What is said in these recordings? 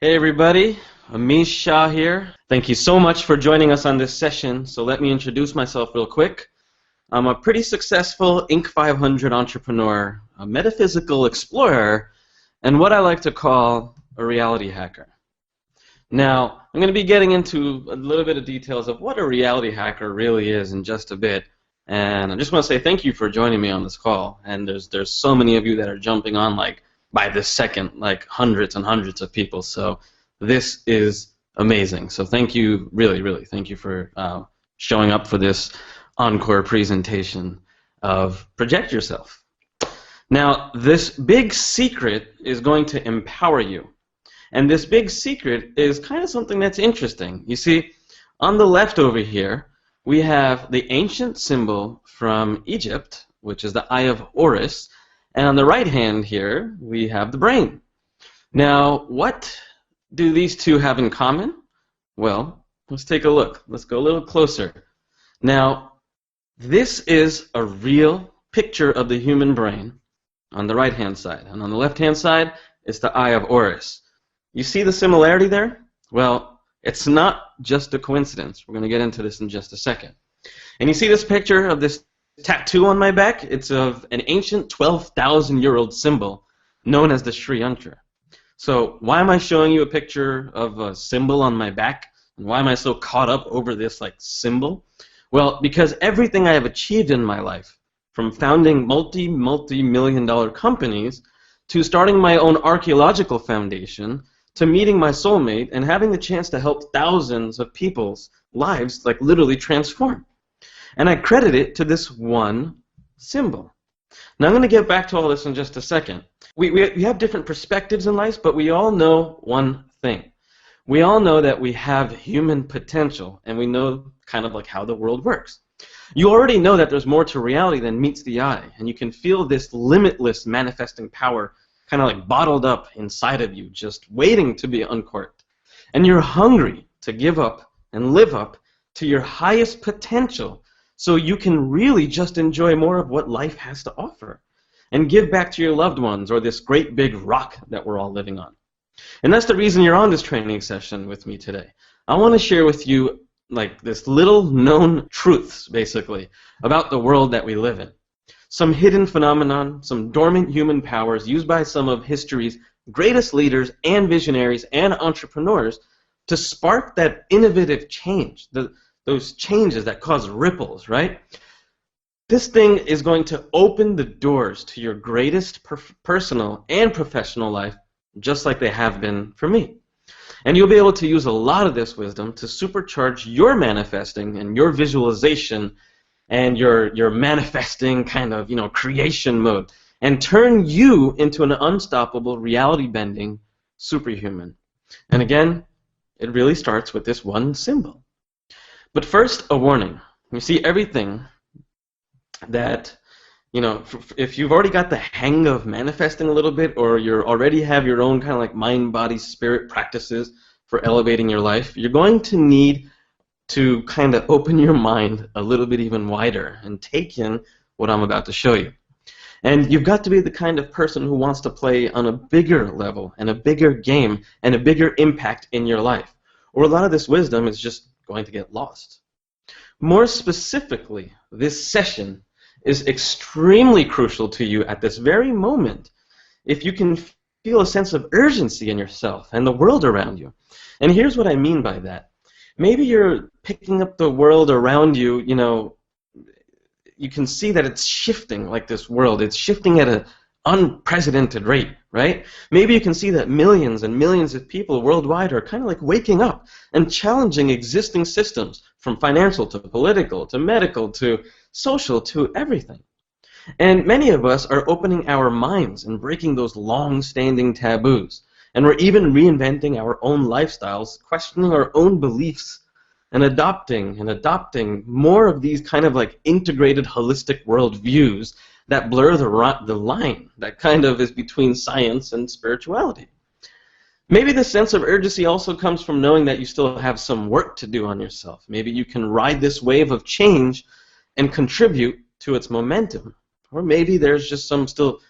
Hey everybody, Amish Shah here. Thank you so much for joining us on this session. So let me introduce myself real quick. I'm a pretty successful Inc. 500 entrepreneur, a metaphysical explorer, and what I like to call a reality hacker. Now, I'm going to be getting into a little bit of details of what a reality hacker really is in just a bit. And I just want to say thank you for joining me on this call. And there's so many of you that are jumping on like by this second, like hundreds and hundreds of people. So this is amazing. So thank you, really, thank you for showing up for this encore presentation of Project Yourself. Now, this big secret is going to empower you. And this big secret is kind of something that's interesting. You see, on the left over here, we have the ancient symbol from Egypt, which is the Eye of Horus. And on the right hand here, we have the brain. Now, what do these two have in common? Well, let's take a look. Let's go a little closer. Now, this is a real picture of the human brain on the right-hand side. And on the left-hand side, it's the Eye of Horus. You see the similarity there? Well, it's not just a coincidence. We're going to get into this in just a second. And you see this picture of this tattoo on my back? It's of an ancient 12,000-year-old symbol known as the Sri Yantra. So why am I showing you a picture of a symbol on my back? And why am I so caught up over this like symbol? Well, because everything I have achieved in my life, from founding multi-million-dollar companies to starting my own archaeological foundation to meeting my soulmate and having the chance to help thousands of people's lives like literally transform. And I credit it to this one symbol. Now I'm going to get back to all this in just a second. We have different perspectives in life, but we all know one thing. We all know that we have human potential, and we know kind of like how the world works. You already know that there's more to reality than meets the eye, and you can feel this limitless manifesting power kind of like bottled up inside of you, just waiting to be uncorked. And you're hungry to give up and live up to your highest potential, so you can really just enjoy more of what life has to offer and give back to your loved ones or this great big rock that we're all living on. And that's the reason you're on this training session with me today. I want to share with you like this little known truths, basically, about the world that we live in. Some hidden phenomenon, some dormant human powers used by some of history's greatest leaders and visionaries and entrepreneurs to spark that innovative change, those changes that cause ripples, right? This thing is going to open the doors to your greatest personal and professional life, just like they have been for me. And you'll be able to use a lot of this wisdom to supercharge your manifesting and your visualization and your manifesting kind of, creation mode and turn you into an unstoppable, reality-bending superhuman. And again, it really starts with this one symbol. But first, a warning. You see, everything that, if you've already got the hang of manifesting a little bit, or you already have your own kind of like mind, body, spirit practices for elevating your life, you're going to need to kind of open your mind a little bit even wider and take in what I'm about to show you. And you've got to be the kind of person who wants to play on a bigger level and a bigger game and a bigger impact in your life, or a lot of this wisdom is just going to get lost. More specifically, this session is extremely crucial to you at this very moment if you can feel a sense of urgency in yourself and the world around you. And here's what I mean by that. Maybe you're picking up the world around you, you can see that it's shifting like this world. It's shifting at an unprecedented rate, right? Maybe you can see that millions and millions of people worldwide are kind of like waking up and challenging existing systems, from financial to political to medical to social to everything. And many of us are opening our minds and breaking those long-standing taboos. And we're even reinventing our own lifestyles, questioning our own beliefs, and adopting more of these kind of like integrated holistic worldviews that blur the line that kind of is between science and spirituality. Maybe the sense of urgency also comes from knowing that you still have some work to do on yourself. Maybe you can ride this wave of change and contribute to its momentum. Or maybe there's just some still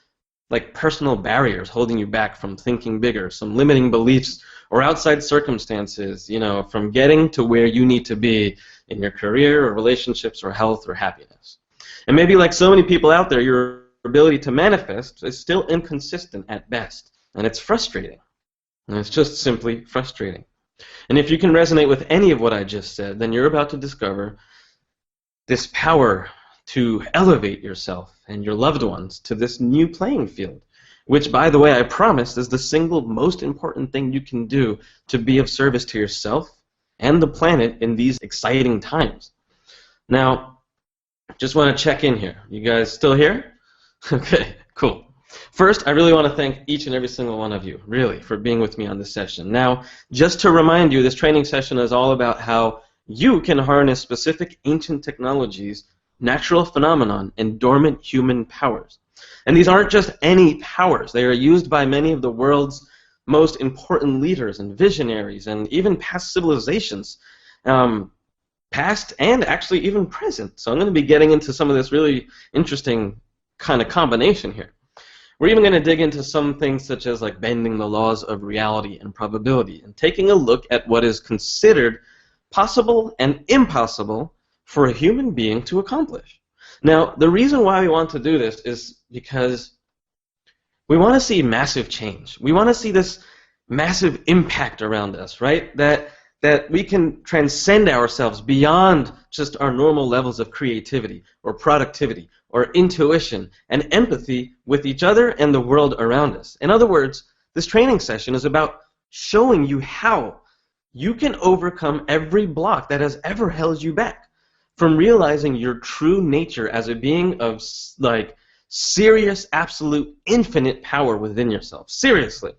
like personal barriers holding you back from thinking bigger, some limiting beliefs or outside circumstances, from getting to where you need to be in your career or relationships or health or happiness. And maybe like so many people out there, your ability to manifest is still inconsistent at best, and it's frustrating. And it's just simply frustrating. And if you can resonate with any of what I just said, then you're about to discover this power to elevate yourself and your loved ones to this new playing field, which, by the way, I promise is the single most important thing you can do to be of service to yourself and the planet in these exciting times. Now, just want to check in here. You guys still here? Okay, cool. First, I really want to thank each and every single one of you, really, for being with me on this session. Now, just to remind you, this training session is all about how you can harness specific ancient technologies, natural phenomenon, and dormant human powers. And these aren't just any powers. They are used by many of the world's most important leaders and visionaries and even past civilizations, past and actually even present. So I'm going to be getting into some of this really interesting kind of combination here. We're even going to dig into some things such as like bending the laws of reality and probability and taking a look at what is considered possible and impossible for a human being to accomplish. Now, the reason why we want to do this is because we want to see massive change. We want to see this massive impact around us, right? That we can transcend ourselves beyond just our normal levels of creativity or productivity or intuition and empathy with each other and the world around us. In other words, this training session is about showing you how you can overcome every block that has ever held you back from realizing your true nature as a being of like serious, absolute, infinite power within yourself. Seriously.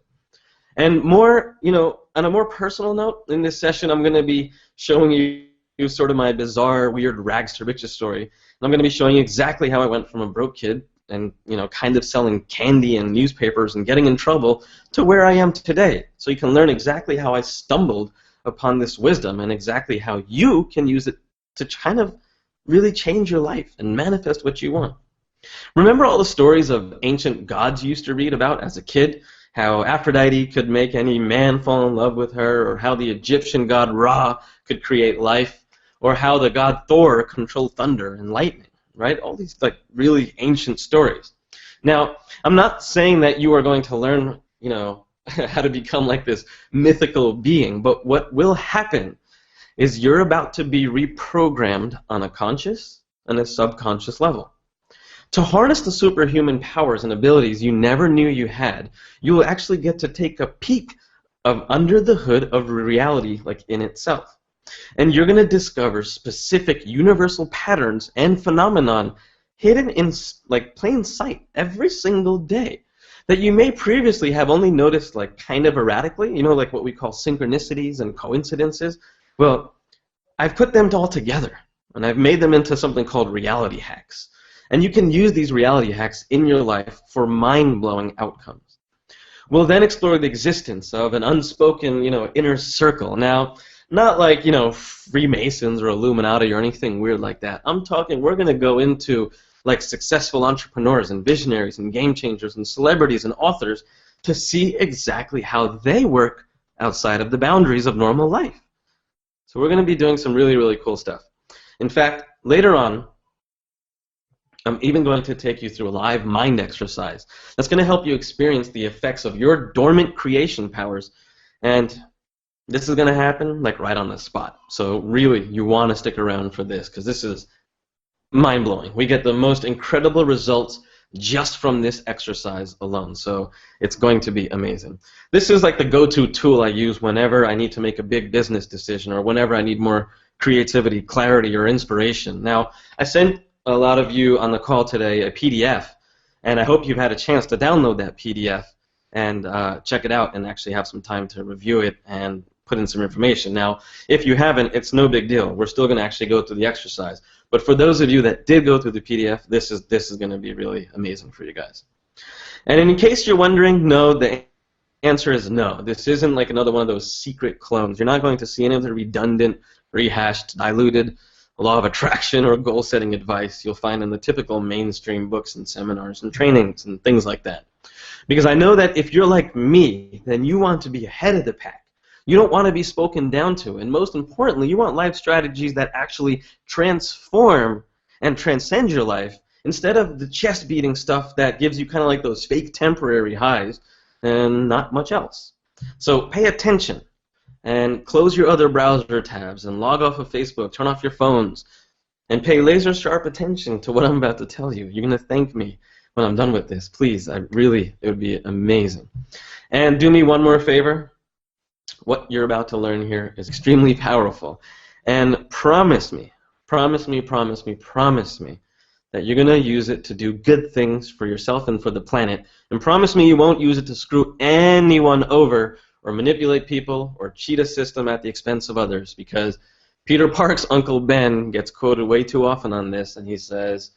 And more, on a more personal note, in this session, I'm going to be showing you sort of my bizarre, weird rags to riches story. And I'm going to be showing you exactly how I went from a broke kid and, kind of selling candy and newspapers and getting in trouble to where I am today. So you can learn exactly how I stumbled upon this wisdom and exactly how you can use it to kind of really change your life and manifest what you want. Remember all the stories of ancient gods you used to read about as a kid? How Aphrodite could make any man fall in love with her, or how the Egyptian god Ra could create life, or how the god Thor controlled thunder and lightning, right? All these like really ancient stories. Now, I'm not saying that you are going to learn, how to become like this mythical being, but what will happen is you're about to be reprogrammed on a conscious and a subconscious level. To harness the superhuman powers and abilities you never knew you had, you will actually get to take a peek of under the hood of reality, like in itself. And you're going to discover specific universal patterns and phenomenon hidden in like plain sight every single day that you may previously have only noticed like kind of erratically, like what we call synchronicities and coincidences. Well, I've put them all together, and I've made them into something called reality hacks. And you can use these reality hacks in your life for mind-blowing outcomes. We'll then explore the existence of an unspoken, inner circle. Now, not like, Freemasons or Illuminati or anything weird like that. I'm talking, we're going to go into like successful entrepreneurs and visionaries and game changers and celebrities and authors to see exactly how they work outside of the boundaries of normal life. So we're going to be doing some really, really cool stuff. In fact, later on, I'm even going to take you through a live mind exercise that's going to help you experience the effects of your dormant creation powers. And this is going to happen like right on the spot. So really, you want to stick around for this because this is mind-blowing. We get the most incredible results just from this exercise alone. So it's going to be amazing. This is like the go-to tool I use whenever I need to make a big business decision or whenever I need more creativity, clarity, or inspiration. Now, I sent a lot of you on the call today a PDF, and I hope you've had a chance to download that PDF and check it out and actually have some time to review it and put in some information. Now, if you haven't, it's no big deal. We're still going to actually go through the exercise. But for those of you that did go through the PDF, this is going to be really amazing for you guys. And in case you're wondering, no, the answer is no. This isn't like another one of those secret clones. You're not going to see any of the redundant, rehashed, diluted law of attraction or goal-setting advice you'll find in the typical mainstream books and seminars and trainings and things like that. Because I know that if you're like me, then you want to be ahead of the pack. You don't want to be spoken down to. And most importantly, you want life strategies that actually transform and transcend your life instead of the chest-beating stuff that gives you kind of like those fake temporary highs and not much else. So pay attention and close your other browser tabs and log off of Facebook, turn off your phones, and pay laser-sharp attention to what I'm about to tell you. You're going to thank me when I'm done with this. Please, it would be amazing. And do me one more favor. What you're about to learn here is extremely powerful. And promise me that you're going to use it to do good things for yourself and for the planet. And promise me you won't use it to screw anyone over or manipulate people or cheat a system at the expense of others, because Peter Park's Uncle Ben gets quoted way too often on this, and he says,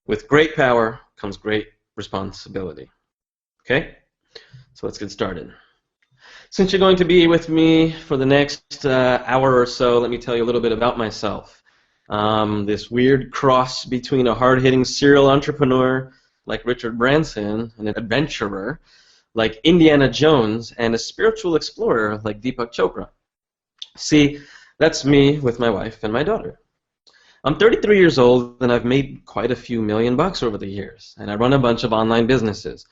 with great power comes great responsibility. Okay? So let's get started. Since you're going to be with me for the next hour or so, let me tell you a little bit about myself. This weird cross between a hard-hitting serial entrepreneur like Richard Branson and an adventurer like Indiana Jones and a spiritual explorer like Deepak Chopra. See, that's me with my wife and my daughter. I'm 33 years old, and I've made quite a few $1,000,000 over the years, and I run a bunch of online businesses.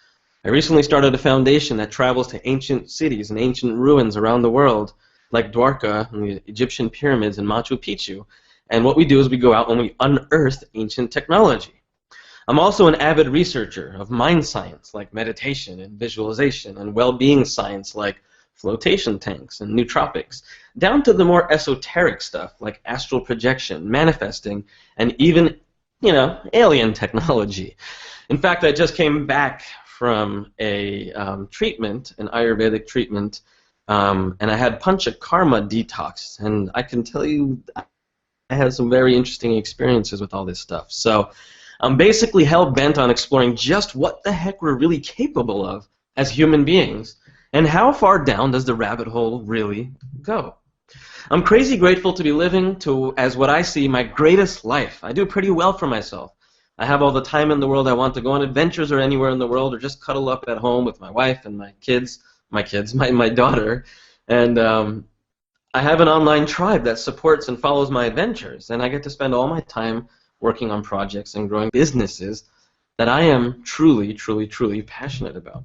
I recently started a foundation that travels to ancient cities and ancient ruins around the world, like Dwarka and the Egyptian pyramids and Machu Picchu, and what we do is we go out and we unearth ancient technology. I'm also an avid researcher of mind science, like meditation and visualization, and well-being science, like flotation tanks and nootropics, down to the more esoteric stuff like astral projection, manifesting, and even, alien technology. In fact, I just came back from a treatment, an Ayurvedic treatment, and I had Panchakarma detox, and I can tell you I had some very interesting experiences with all this stuff. So I'm basically hell-bent on exploring just what the heck we're really capable of as human beings, and how far down does the rabbit hole really go? I'm crazy grateful to be living as what I see, my greatest life. I do pretty well for myself. I have all the time in the world I want to go on adventures or anywhere in the world, or just cuddle up at home with my wife and my daughter. And I have an online tribe that supports and follows my adventures, and I get to spend all my time working on projects and growing businesses that I am truly, truly, truly passionate about.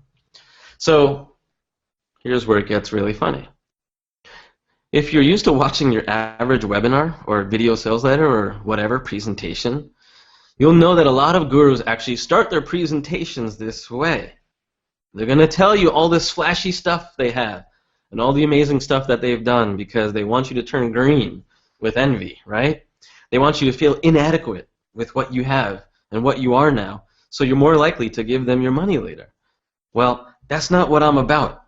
So here's where it gets really funny. If you're used to watching your average webinar or video sales letter or whatever presentation, you'll know that a lot of gurus actually start their presentations this way. They're going to tell you all this flashy stuff they have and all the amazing stuff that they've done because they want you to turn green with envy, right? They want you to feel inadequate with what you have and what you are now, so you're more likely to give them your money later. Well, that's not what I'm about.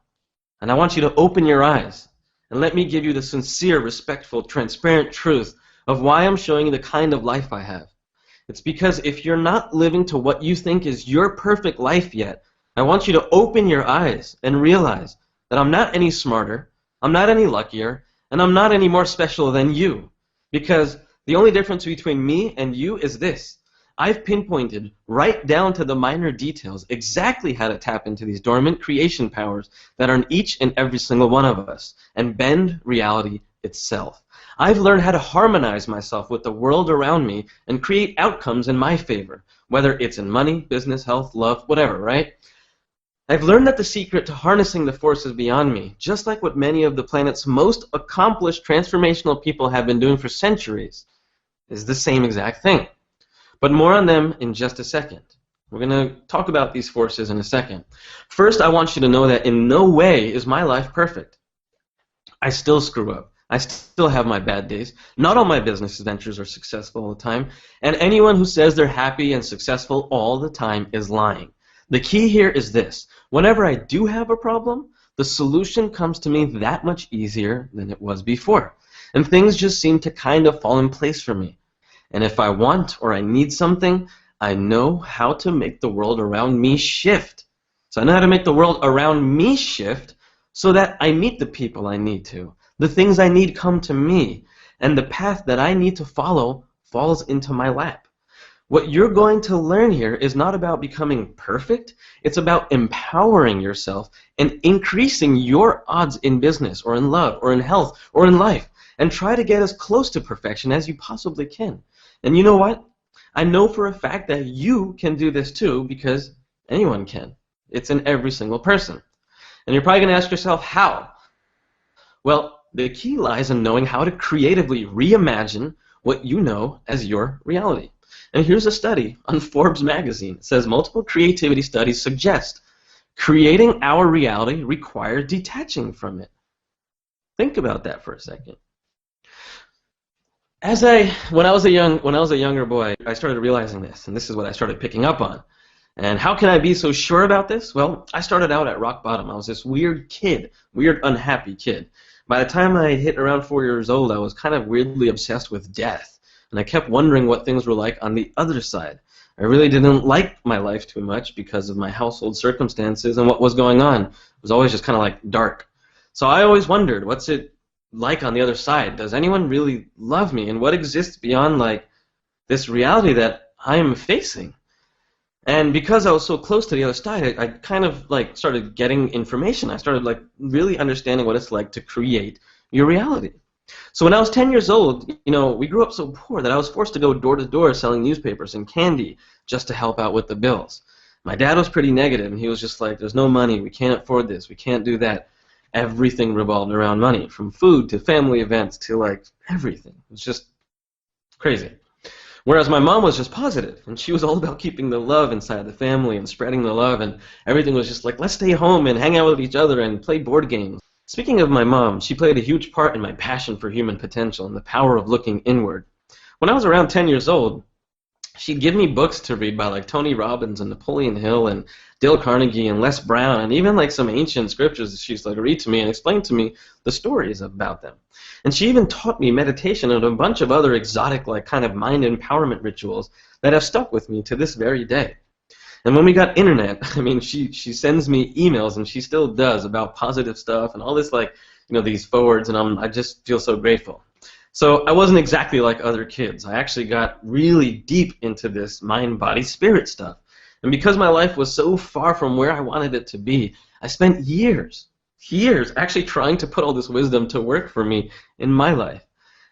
And I want you to open your eyes and let me give you the sincere, respectful, transparent truth of why I'm showing you the kind of life I have. It's because if you're not living to what you think is your perfect life yet, I want you to open your eyes and realize that I'm not any smarter, I'm not any luckier, and I'm not any more special than you. Because the only difference between me and you is this. I've pinpointed right down to the minor details exactly how to tap into these dormant creation powers that are in each and every single one of us and bend reality itself. I've learned how to harmonize myself with the world around me and create outcomes in my favor, whether it's in money, business, health, love, whatever, right? I've learned that the secret to harnessing the forces beyond me, just like what many of the planet's most accomplished transformational people have been doing for centuries, is the same exact thing. But more on them in just a second. We're going to talk about these forces in a second. First, I want you to know that in no way is my life perfect. I still screw up. I still have my bad days. Not all my business ventures are successful all the time. And anyone who says they're happy and successful all the time is lying. The key here is this. Whenever I do have a problem, the solution comes to me that much easier than it was before. And things just seem to kind of fall in place for me. And if I want or I need something, I know how to make the world around me shift. So I know how to make the world around me shift so that I meet the people I need to. The things I need come to me. And the path that I need to follow falls into my lap. What you're going to learn here is not about becoming perfect. It's about empowering yourself and increasing your odds in business or in love or in health or in life. And try to get as close to perfection as you possibly can. And you know what? I know for a fact that you can do this too, because anyone can. It's in every single person. And you're probably going to ask yourself, how? Well, the key lies in knowing how to creatively reimagine what you know as your reality. And here's a study on Forbes magazine. It says multiple creativity studies suggest creating our reality requires detaching from it. Think about that for a second. When I was a younger boy, I started realizing this, and this is what I started picking up on. And how can I be so sure about this? Well, I started out at rock bottom. I was this weird kid, weird, unhappy kid. By the time I hit around 4 years old, I was kind of weirdly obsessed with death. And I kept wondering what things were like on the other side. I really didn't like my life too much because of my household circumstances and what was going on. It was always just kind of like dark. So I always wondered, what's it like on the other side? Does anyone really love me? And what exists beyond like this reality that I am facing? And because I was so close to the other side, I kind of like started getting information. I started like really understanding what it's like to create your reality. So when I was 10 years old, we grew up so poor that I was forced to go door to door selling newspapers and candy just to help out with the bills. My dad was pretty negative, and he was just like, there's no money, we can't afford this, we can't do that. Everything revolved around money, from food to family events to like everything. It was just crazy. Whereas my mom was just positive, and she was all about keeping the love inside the family and spreading the love, and everything was just like, let's stay home and hang out with each other and play board games. Speaking of my mom, she played a huge part in my passion for human potential and the power of looking inward. When I was around 10 years old, she'd give me books to read by like Tony Robbins and Napoleon Hill and Dale Carnegie and Les Brown, and even like some ancient scriptures that she's like read to me and explain to me the stories about them. And she even taught me meditation and a bunch of other exotic like kind of mind empowerment rituals that have stuck with me to this very day. And when we got internet, I mean, she sends me emails, and she still does, about positive stuff and all this like, these forwards, and I just feel so grateful. So I wasn't exactly like other kids. I actually got really deep into this mind, body, spirit stuff. And because my life was so far from where I wanted it to be, I spent years actually trying to put all this wisdom to work for me in my life.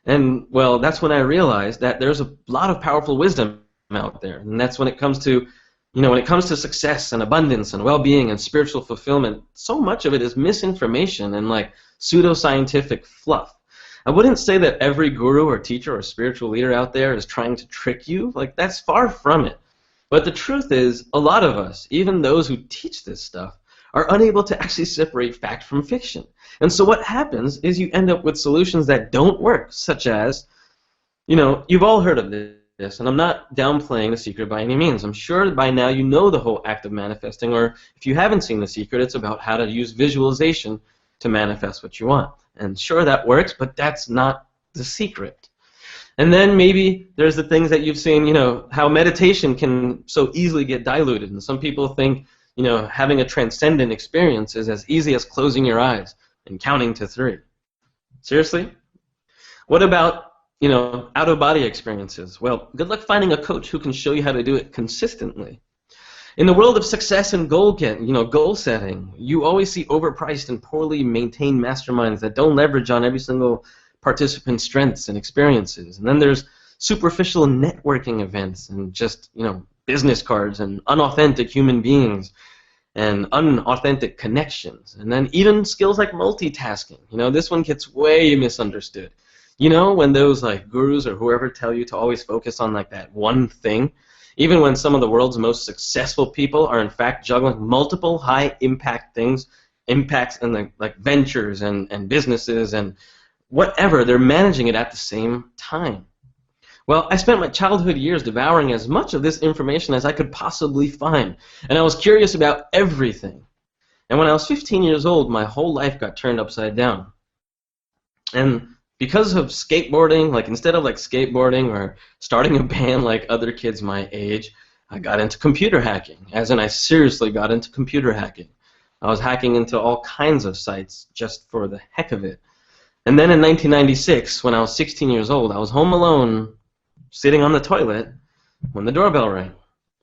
And, well, that's when I realized that there's a lot of powerful wisdom out there. And that's when it comes to, when it comes to success and abundance and well-being and spiritual fulfillment, so much of it is misinformation and like pseudoscientific fluff. I wouldn't say that every guru or teacher or spiritual leader out there is trying to trick you. Like, that's far from it. But the truth is, a lot of us, even those who teach this stuff, are unable to actually separate fact from fiction. And so what happens is you end up with solutions that don't work, such as, you've all heard of this, and I'm not downplaying The Secret by any means. I'm sure by now you know the whole act of manifesting, or if you haven't seen The Secret, it's about how to use visualization to manifest what you want. And sure, that works, but that's not the secret. And then maybe there's the things that you've seen, how meditation can so easily get diluted. And some people think, having a transcendent experience is as easy as closing your eyes and counting to 3. Seriously? What about, out-of-body experiences? Well, good luck finding a coach who can show you how to do it consistently. In the world of success and goal setting, you always see overpriced and poorly maintained masterminds that don't leverage on every single participant's strengths and experiences. And then there's superficial networking events and just, business cards and unauthentic human beings and unauthentic connections. And then even skills like multitasking. This one gets way misunderstood. When those like gurus or whoever tell you to always focus on like that one thing, even when some of the world's most successful people are in fact juggling multiple high-impact impacts and like ventures and businesses and whatever, they're managing it at the same time. Well, I spent my childhood years devouring as much of this information as I could possibly find, and I was curious about everything. And when I was 15 years old, my whole life got turned upside down. And because of skateboarding, like instead of like skateboarding or starting a band like other kids my age, I got into computer hacking, as in I seriously got into computer hacking. I was hacking into all kinds of sites just for the heck of it. And then in 1996, when I was 16 years old, I was home alone, sitting on the toilet, when the doorbell rang.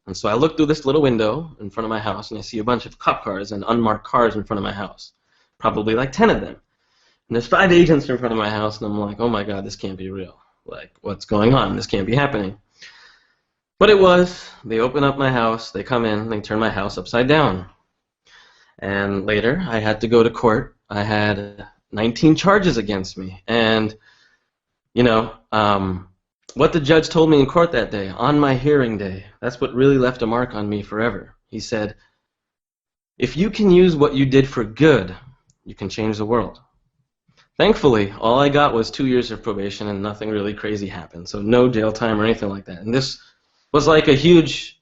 And so I look through this little window in front of my house, and I see a bunch of cop cars and unmarked cars in front of my house, probably like 10 of them. And there's 5 agents in front of my house, and I'm like, oh my God, this can't be real. Like, what's going on? This can't be happening. But it was. They open up my house, they come in, they turn my house upside down. And later, I had to go to court. I had 19 charges against me. And, you know, what the judge told me in court that day, on my hearing day, that's what really left a mark on me forever. He said, if you can use what you did for good, you can change the world. Thankfully, all I got was 2 years of probation and nothing really crazy happened. So no jail time or anything like that. And this was like a huge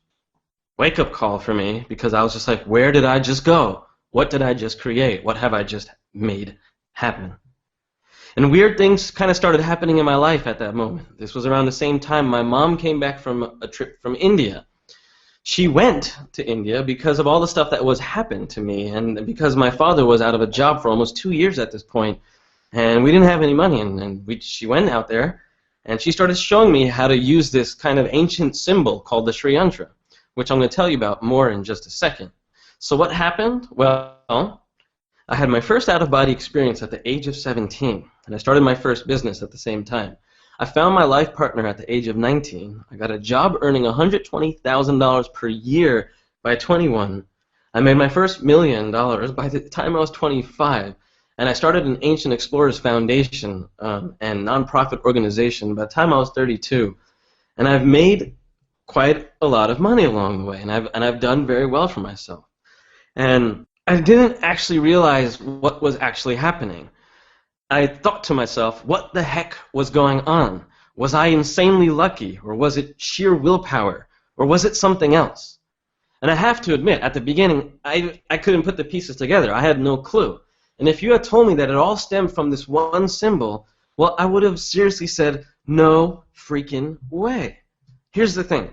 wake-up call for me, because I was just like, where did I just go? What did I just create? What have I just made happen? And weird things kind of started happening in my life at that moment. This was around the same time my mom came back from a trip from India. She went to India because of all the stuff that was happened to me, and because my father was out of a job for almost 2 years at this point, and we didn't have any money, and she went out there, and she started showing me how to use this kind of ancient symbol called the Sri Yantra, which I'm going to tell you about more in just a second. So what happened? Well, I had my first out-of-body experience at the age of 17, and I started my first business at the same time. I found my life partner at the age of 19. I got a job earning $120,000 per year by 21. I made my first $1 million by the time I was 25, and I started an Ancient Explorers Foundation and nonprofit organization by the time I was 32. And I've made quite a lot of money along the way, and I've done very well for myself. And I didn't actually realize what was actually happening. I thought to myself, what the heck was going on? Was I insanely lucky, or was it sheer willpower, or was it something else? And I have to admit, at the beginning, I couldn't put the pieces together. I had no clue. And if you had told me that it all stemmed from this one symbol, well, I would have seriously said, no freaking way. Here's the thing.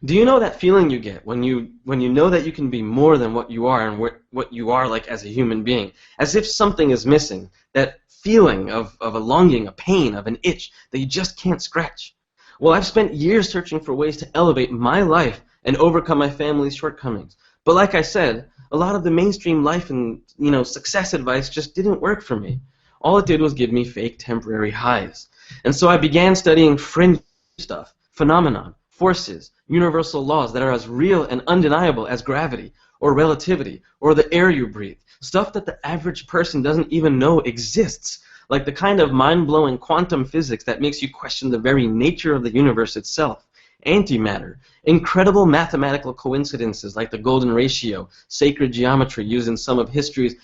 Do you know that feeling you get when you know that you can be more than what you are and what you are like as a human being? As if something is missing. That feeling of a longing, a pain, of an itch that you just can't scratch. Well, I've spent years searching for ways to elevate my life and overcome my family's shortcomings. But like I said, a lot of the mainstream life and success advice just didn't work for me. All it did was give me fake temporary highs. And so I began studying fringe stuff, phenomenon, forces, universal laws that are as real and undeniable as gravity, or relativity, or the air you breathe. Stuff that the average person doesn't even know exists. Like the kind of mind-blowing quantum physics that makes you question the very nature of the universe itself. Antimatter, incredible mathematical coincidences like the golden ratio, sacred geometry used in some of history's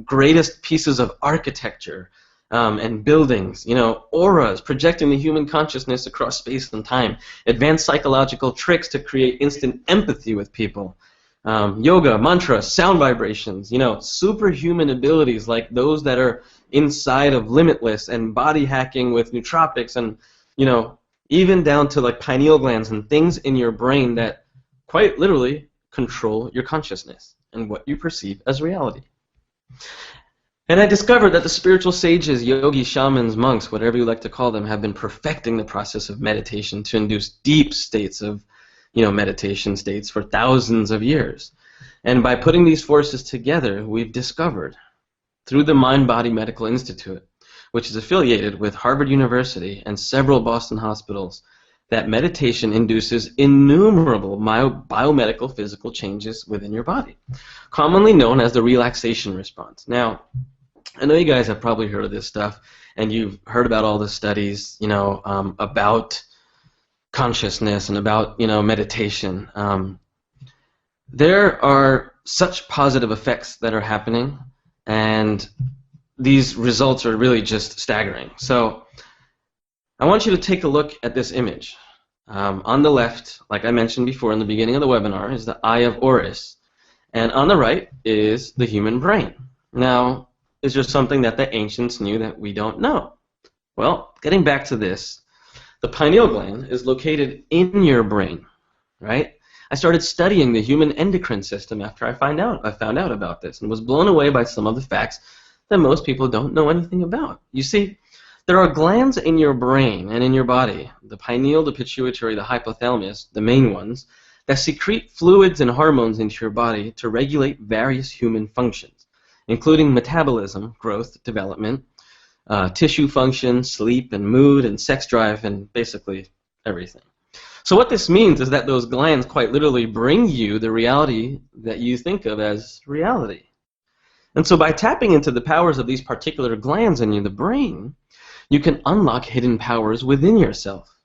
greatest pieces of architecture, and buildings, auras projecting the human consciousness across space and time, advanced psychological tricks to create instant empathy with people, yoga, mantras, sound vibrations, superhuman abilities like those that are inside of Limitless, and body hacking with nootropics, and, even down to pineal glands and things in your brain that quite literally control your consciousness and what you perceive as reality. And I discovered that the spiritual sages, yogis, shamans, monks, whatever you like to call them, have been perfecting the process of meditation to induce deep states of, meditation states for thousands of years. And by putting these forces together, we've discovered, through the Mind-Body Medical Institute, which is affiliated with Harvard University and several Boston hospitals, that meditation induces innumerable biomedical physical changes within your body, commonly known as the relaxation response. Now, I know you guys have probably heard of this stuff, and you've heard about all the studies, about consciousness and about, meditation. There are such positive effects that are happening, and these results are really just staggering. So I want you to take a look at this image. On the left, like I mentioned before in the beginning of the webinar, is the Eye of Horus, and on the right is the human brain. Now, is there something that the ancients knew that we don't know? Well, getting back to this, the pineal gland is located in your brain, right? I started studying the human endocrine system after I found out about this, and was blown away by some of the facts that most people don't know anything about. You see, There are glands in your brain and in your body, the pineal, the pituitary, the hypothalamus, the main ones, that secrete fluids and hormones into your body to regulate various human functions, including metabolism, growth, development, tissue function, sleep, and mood, and sex drive, and basically everything. So what this means is that those glands quite literally bring you the reality that you think of as reality. And so by tapping into the powers of these particular glands in the brain, you can unlock hidden powers within yourself.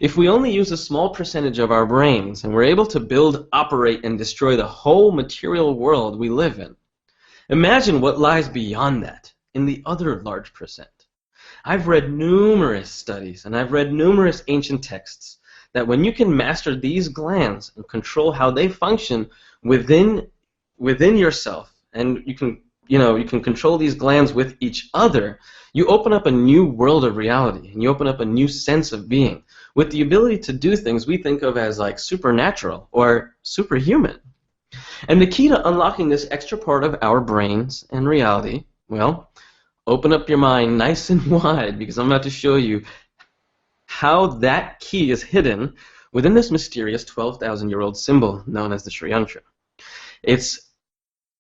If we only use a small percentage of our brains and we're able to build, operate, and destroy the whole material world we live in, imagine what lies beyond that in the other large percent. I've read numerous studies and I've read numerous ancient texts that when you can master these glands and control how they function within yourself, and you can control these glands with each other, you open up a new world of reality, and you open up a new sense of being, with the ability to do things we think of as like supernatural or superhuman. And the key to unlocking this extra part of our brains and reality, well, open up your mind nice and wide, because I'm about to show you how that key is hidden within this mysterious 12,000-year-old symbol known as the Sri Yantra. It's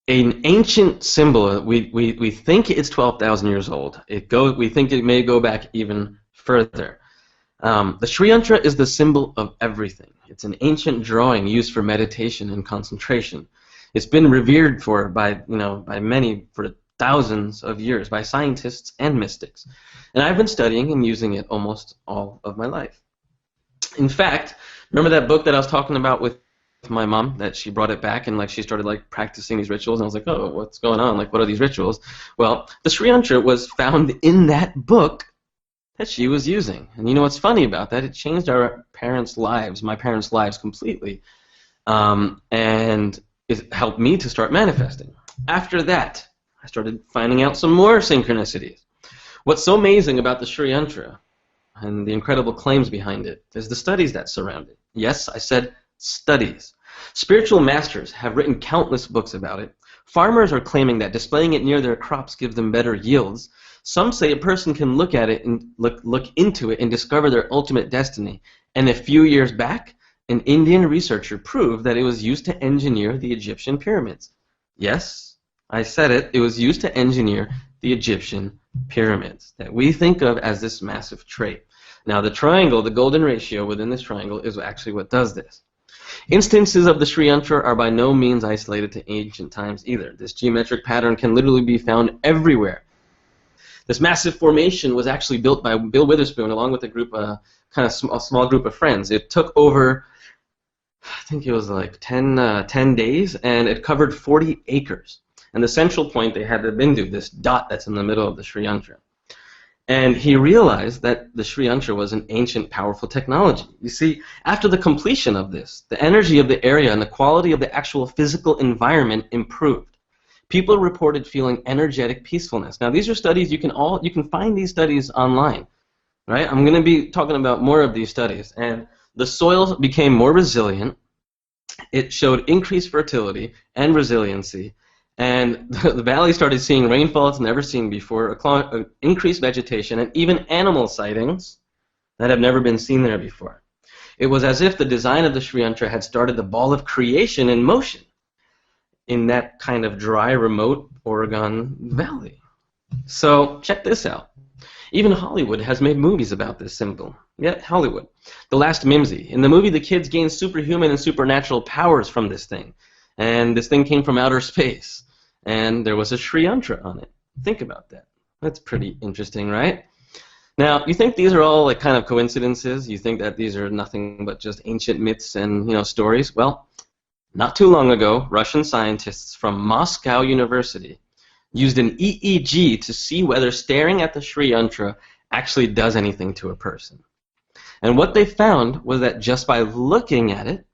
an ancient symbol. We think it's 12,000 years old. We think it may go back even further. The Sri Yantra is the symbol of everything. It's an ancient drawing used for meditation and concentration. It's been revered by many for thousands of years, by scientists and mystics. And I've been studying and using it almost all of my life. In fact, remember that book that I was talking about with my mom, that she brought it back and she started practicing these rituals, and I was like, oh, what's going on? What are these rituals? Well, the Sri Yantra was found in that book that she was using. And you know what's funny about that? It changed our parents' lives, my parents' lives completely. And it helped me to start manifesting. After that, I started finding out some more synchronicities. What's so amazing about the Sri Yantra and the incredible claims behind it is the studies that surround it. Yes, I said studies. Spiritual masters have written countless books about it. Farmers are claiming that displaying it near their crops gives them better yields. Some say a person can look at it and look into it and discover their ultimate destiny. And a few years back, an Indian researcher proved that it was used to engineer the Egyptian pyramids. Yes, I said it. It was used to engineer the Egyptian pyramids that we think of as this massive trait. Now, the triangle, the golden ratio within this triangle, is actually what does this. Instances of the Sri Yantra are by no means isolated to ancient times either. This geometric pattern can literally be found everywhere. This massive formation was actually built by Bill Witherspoon along with a small group of friends. It took over, I think it was 10 days, and it covered 40 acres. And the central point, they had the bindu, this dot that's in the middle of the Sri Yantra. And he realized that the Sri Yantra was an ancient, powerful technology. You see, after the completion of this, the energy of the area and the quality of the actual physical environment improved. People reported feeling energetic peacefulness. Now, these are studies you can find these studies online, right? I'm going to be talking about more of these studies. And the soil became more resilient. It showed increased fertility and resiliency. And the valley started seeing rainfall it's never seen before, increased vegetation, and even animal sightings that have never been seen there before. It was as if the design of the Sri Yantra had started the ball of creation in motion in that kind of dry, remote Oregon valley. So check this out. Even Hollywood has made movies about this symbol. Yeah, Hollywood. The Last Mimsy. In the movie, the kids gain superhuman and supernatural powers from this thing. And this thing came from outer space. And there was a Sri Yantra on it. Think about that. That's pretty interesting, right? Now, you think these are all kind of coincidences? You think that these are nothing but just ancient myths and stories? Well, not too long ago, Russian scientists from Moscow University used an EEG to see whether staring at the Sri Yantra actually does anything to a person. And what they found was that just by looking at it,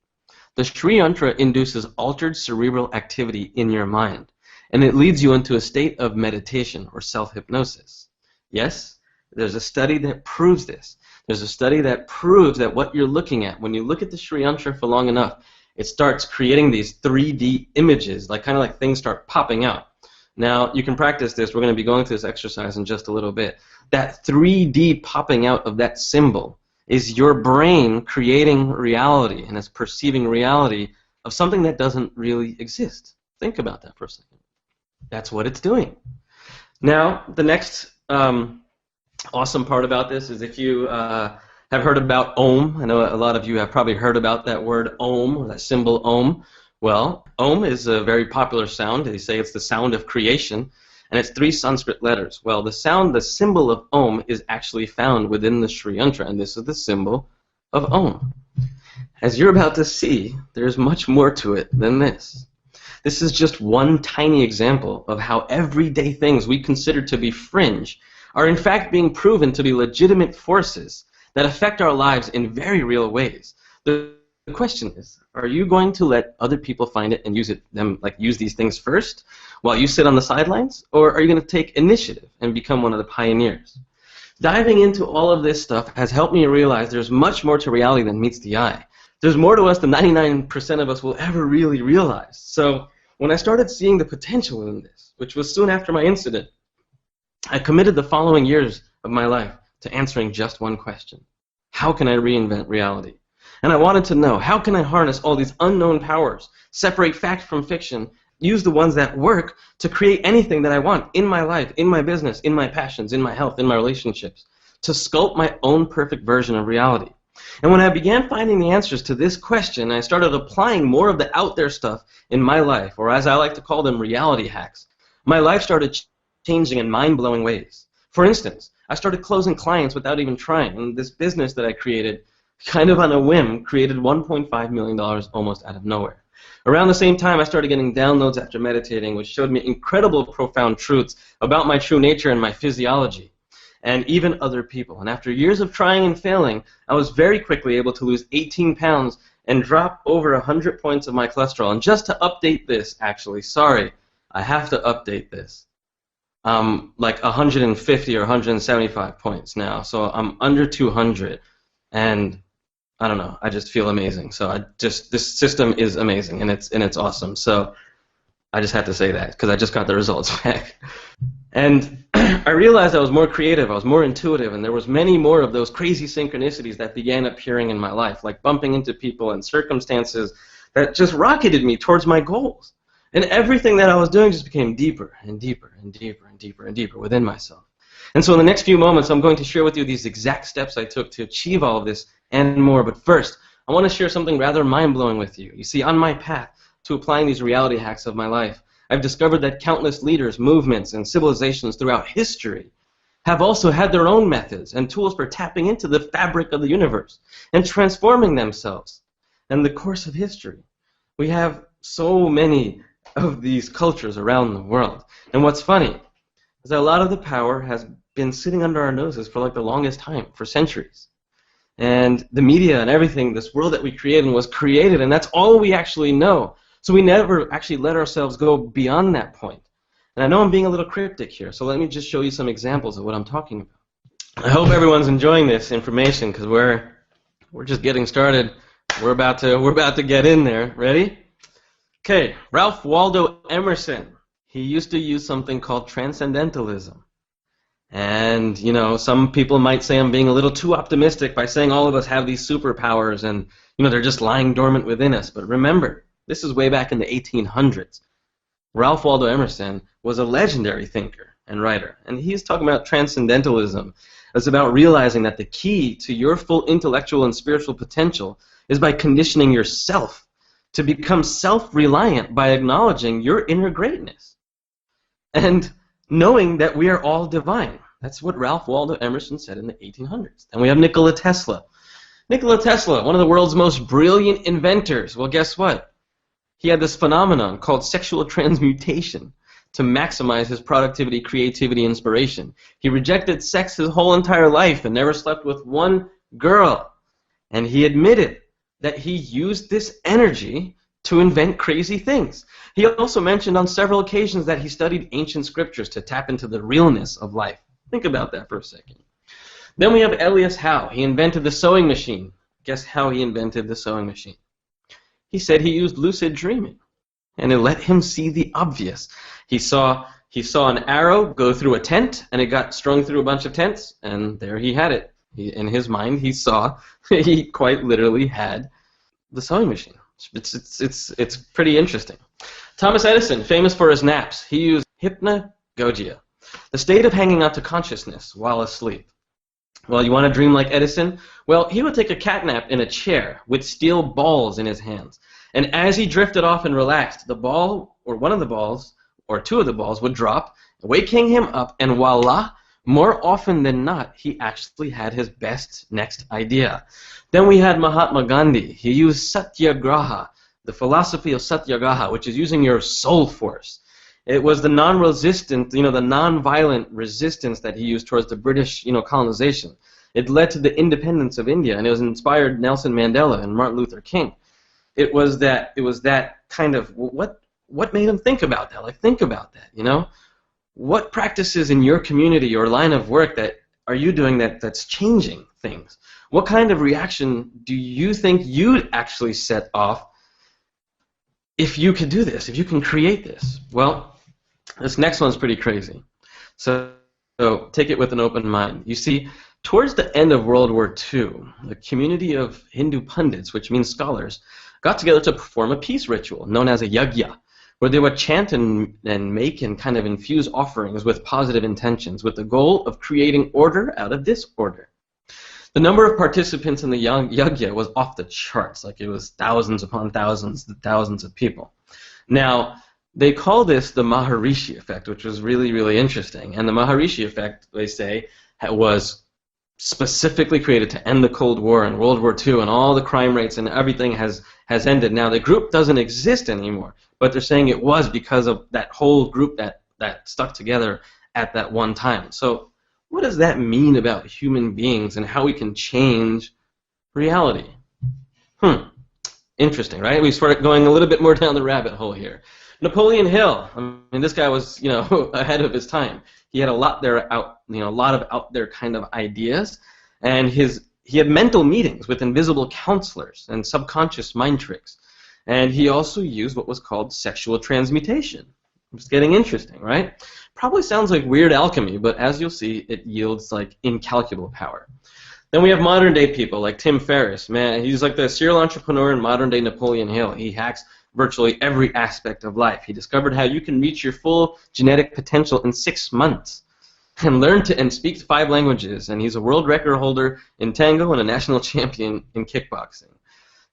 the Sri Yantra induces altered cerebral activity in your mind, and it leads you into a state of meditation or self-hypnosis. Yes, there's a study that proves this. There's a study that proves that what you're looking at, when you look at the Sri Yantra for long enough, it starts creating these 3D images, kind of like things start popping out. Now, you can practice this. We're going to be going through this exercise in just a little bit. That 3D popping out of that symbol is your brain creating reality, and it's perceiving reality of something that doesn't really exist. Think about that for a second. That's what it's doing. Now, the next awesome part about this is if you have heard about Om. I know a lot of you have probably heard about that word Om, or that symbol Om. Well, Om is a very popular sound. They say it's the sound of creation, and it's 3 Sanskrit letters. Well, the symbol of Om is actually found within the Sri Yantra, and this is the symbol of Om. As you're about to see, there's much more to it than this. This is just one tiny example of how everyday things we consider to be fringe are in fact being proven to be legitimate forces that affect our lives in very real ways. The question is, are you going to let other people find it and use these things first while you sit on the sidelines, or are you going to take initiative and become one of the pioneers? Diving into all of this stuff has helped me realize there's much more to reality than meets the eye. There's more to us than 99% of us will ever really realize. So when I started seeing the potential in this, which was soon after my incident, I committed the following years of my life to answering just one question. How can I reinvent reality? And I wanted to know, how can I harness all these unknown powers, separate fact from fiction, use the ones that work to create anything that I want in my life, in my business, in my passions, in my health, in my relationships, to sculpt my own perfect version of reality. And when I began finding the answers to this question, I started applying more of the out there stuff in my life, or as I like to call them, reality hacks. My life started changing in mind-blowing ways. For instance, I started closing clients without even trying, and this business that I created, kind of on a whim, created $1.5 million almost out of nowhere. Around the same time, I started getting downloads after meditating, which showed me incredible, profound truths about my true nature and my physiology, and even other people. And after years of trying and failing, I was very quickly able to lose 18 pounds and drop over 100 points of my cholesterol. And just to update this, actually, sorry, I have to update this. Like 150 or 175 points now, so I'm under 200, and I don't know, I just feel amazing. So this system is amazing, and it's awesome. So I just had to say that because I just got the results back. And I realized I was more creative, I was more intuitive, and there was many more of those crazy synchronicities that began appearing in my life, like bumping into people and circumstances that just rocketed me towards my goals. And everything that I was doing just became deeper and deeper and deeper and deeper and deeper within myself. And so in the next few moments, I'm going to share with you these exact steps I took to achieve all of this and more. But first, I want to share something rather mind-blowing with you. You see, on my path to applying these reality hacks of my life, I've discovered that countless leaders, movements, and civilizations throughout history have also had their own methods and tools for tapping into the fabric of the universe and transforming themselves. In the course of history, we have so many of these cultures around the world. And what's funny is that a lot of the power has been sitting under our noses for like the longest time, for centuries. And the media and everything, this world that we created was created, and that's all we actually know. So we never actually let ourselves go beyond that point. And I know I'm being a little cryptic here, so let me just show you some examples of what I'm talking about. I hope everyone's enjoying this information because we're just getting started. We're about to get in there. Ready? Okay, Ralph Waldo Emerson. He used to use something called transcendentalism. And, you know, some people might say I'm being a little too optimistic by saying all of us have these superpowers and, you know, they're just lying dormant within us. But remember, this is way back in the 1800s. Ralph Waldo Emerson was a legendary thinker and writer. And he's talking about transcendentalism. It's about realizing that the key to your full intellectual and spiritual potential is by conditioning yourself to become self-reliant by acknowledging your inner greatness and knowing that we are all divine. That's what Ralph Waldo Emerson said in the 1800s. And we have Nikola Tesla. Nikola Tesla, one of the world's most brilliant inventors. Well, guess what? He had this phenomenon called sexual transmutation to maximize his productivity, creativity, inspiration. He rejected sex his whole entire life and never slept with one girl. And he admitted that he used this energy to invent crazy things. He also mentioned on several occasions that he studied ancient scriptures to tap into the realness of life. Think about that for a second. Then we have Elias Howe. He invented the sewing machine. Guess how he invented the sewing machine? He said he used lucid dreaming, and it let him see the obvious. He saw He saw an arrow go through a tent, and it got strung through a bunch of tents, and there he had it. In his mind, he saw, he quite literally had the sewing machine. It's pretty interesting. Thomas Edison, famous for his naps, he used hypnagogia, the state of hanging out to consciousness while asleep. Well, you want to dream like Edison? Well, he would take a cat nap in a chair with steel balls in his hands. And as he drifted off and relaxed, the ball, or one of the balls, or two of the balls, would drop, waking him up, and voila, more often than not, he actually had his best next idea. Then we had Mahatma Gandhi. He used satyagraha, the philosophy of satyagraha, which is using your soul force. It was the non-resistant, the non-violent resistance that he used towards the British, colonization. It led to the independence of India, and it was inspired Nelson Mandela and Martin Luther King. It was that kind of, what made him think about that? Like, think about that, What practices in your community or line of work that are you doing that's changing things? What kind of reaction do you think you'd actually set off if you could do this, if you can create this? Well, this next one's pretty crazy. So take it with an open mind. You see, towards the end of World War II, the community of Hindu pundits, which means scholars, got together to perform a peace ritual known as a yajna, where they would chant and make and kind of infuse offerings with positive intentions, with the goal of creating order out of disorder. The number of participants in the yajna was off the charts, like it was thousands upon thousands of people. Now, they call this the Maharishi effect, which was really, really interesting. And the Maharishi effect, they say, was specifically created to end the Cold War and World War II, and all the crime rates and everything has ended. Now, the group doesn't exist anymore, but they're saying it was because of that whole group that stuck together at that one time. So what does that mean about human beings and how we can change reality? Interesting, right? We started going a little bit more down the rabbit hole here. Napoleon Hill, I mean, this guy was, ahead of his time. He had a lot of out there kind of ideas, and he had mental meetings with invisible counselors and subconscious mind tricks, and he also used what was called sexual transmutation. It's getting interesting, right? Probably sounds like weird alchemy, but as you'll see, it yields like incalculable power. Then we have modern day people like Tim Ferriss. Man, he's like the serial entrepreneur and modern day Napoleon Hill. He hacks virtually every aspect of life. He discovered how you can reach your full genetic potential in 6 months and learn to and speak 5 languages, and he's a world record holder in tango and a national champion in kickboxing.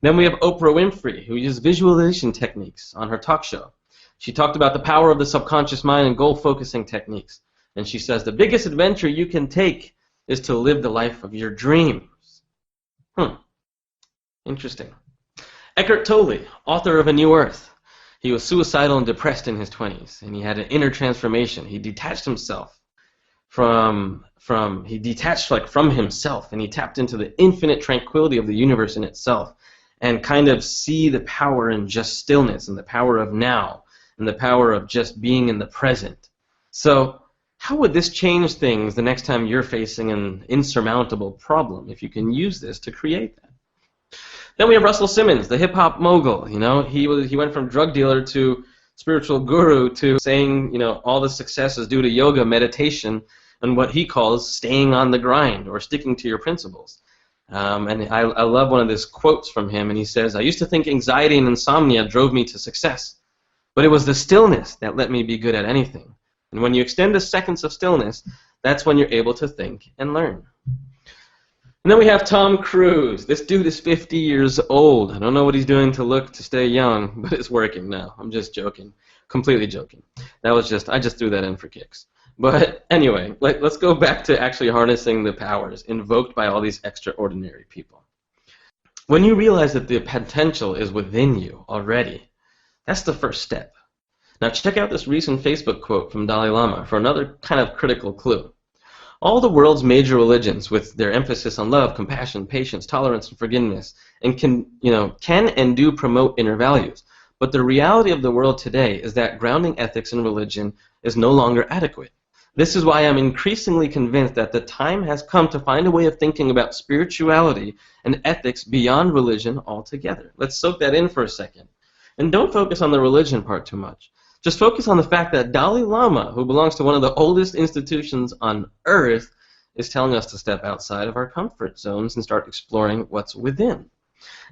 Then we have Oprah Winfrey, who used visualization techniques on her talk show. She talked about the power of the subconscious mind and goal-focusing techniques, and she says the biggest adventure you can take is to live the life of your dreams. Interesting. Eckhart Tolle, author of A New Earth. He was suicidal and depressed in his 20s, and he had an inner transformation. He detached himself from himself, and he tapped into the infinite tranquility of the universe in itself, and kind of see the power in just stillness, and the power of now, and the power of just being in the present. So, how would this change things the next time you're facing an insurmountable problem, if you can use this to create that? Then we have Russell Simmons, the hip-hop mogul. He went from drug dealer to spiritual guru to saying, all the success is due to yoga, meditation, and what he calls staying on the grind or sticking to your principles. And I love one of his quotes from him, and he says, "I used to think anxiety and insomnia drove me to success, but it was the stillness that let me be good at anything. And when you extend the seconds of stillness, that's when you're able to think and learn." And then we have Tom Cruise. This dude is 50 years old. I don't know what he's doing to stay young, but it's working now. I'm just joking. Completely joking. I just threw that in for kicks. But anyway, let's go back to actually harnessing the powers invoked by all these extraordinary people. When you realize that the potential is within you already, that's the first step. Now check out this recent Facebook quote from Dalai Lama for another kind of critical clue. All the world's major religions, with their emphasis on love, compassion, patience, tolerance, and forgiveness, and can and do promote inner values. But the reality of the world today is that grounding ethics in religion is no longer adequate. This is why I'm increasingly convinced that the time has come to find a way of thinking about spirituality and ethics beyond religion altogether. Let's soak that in for a second. And don't focus on the religion part too much. Just focus on the fact that Dalai Lama, who belongs to one of the oldest institutions on Earth, is telling us to step outside of our comfort zones and start exploring what's within.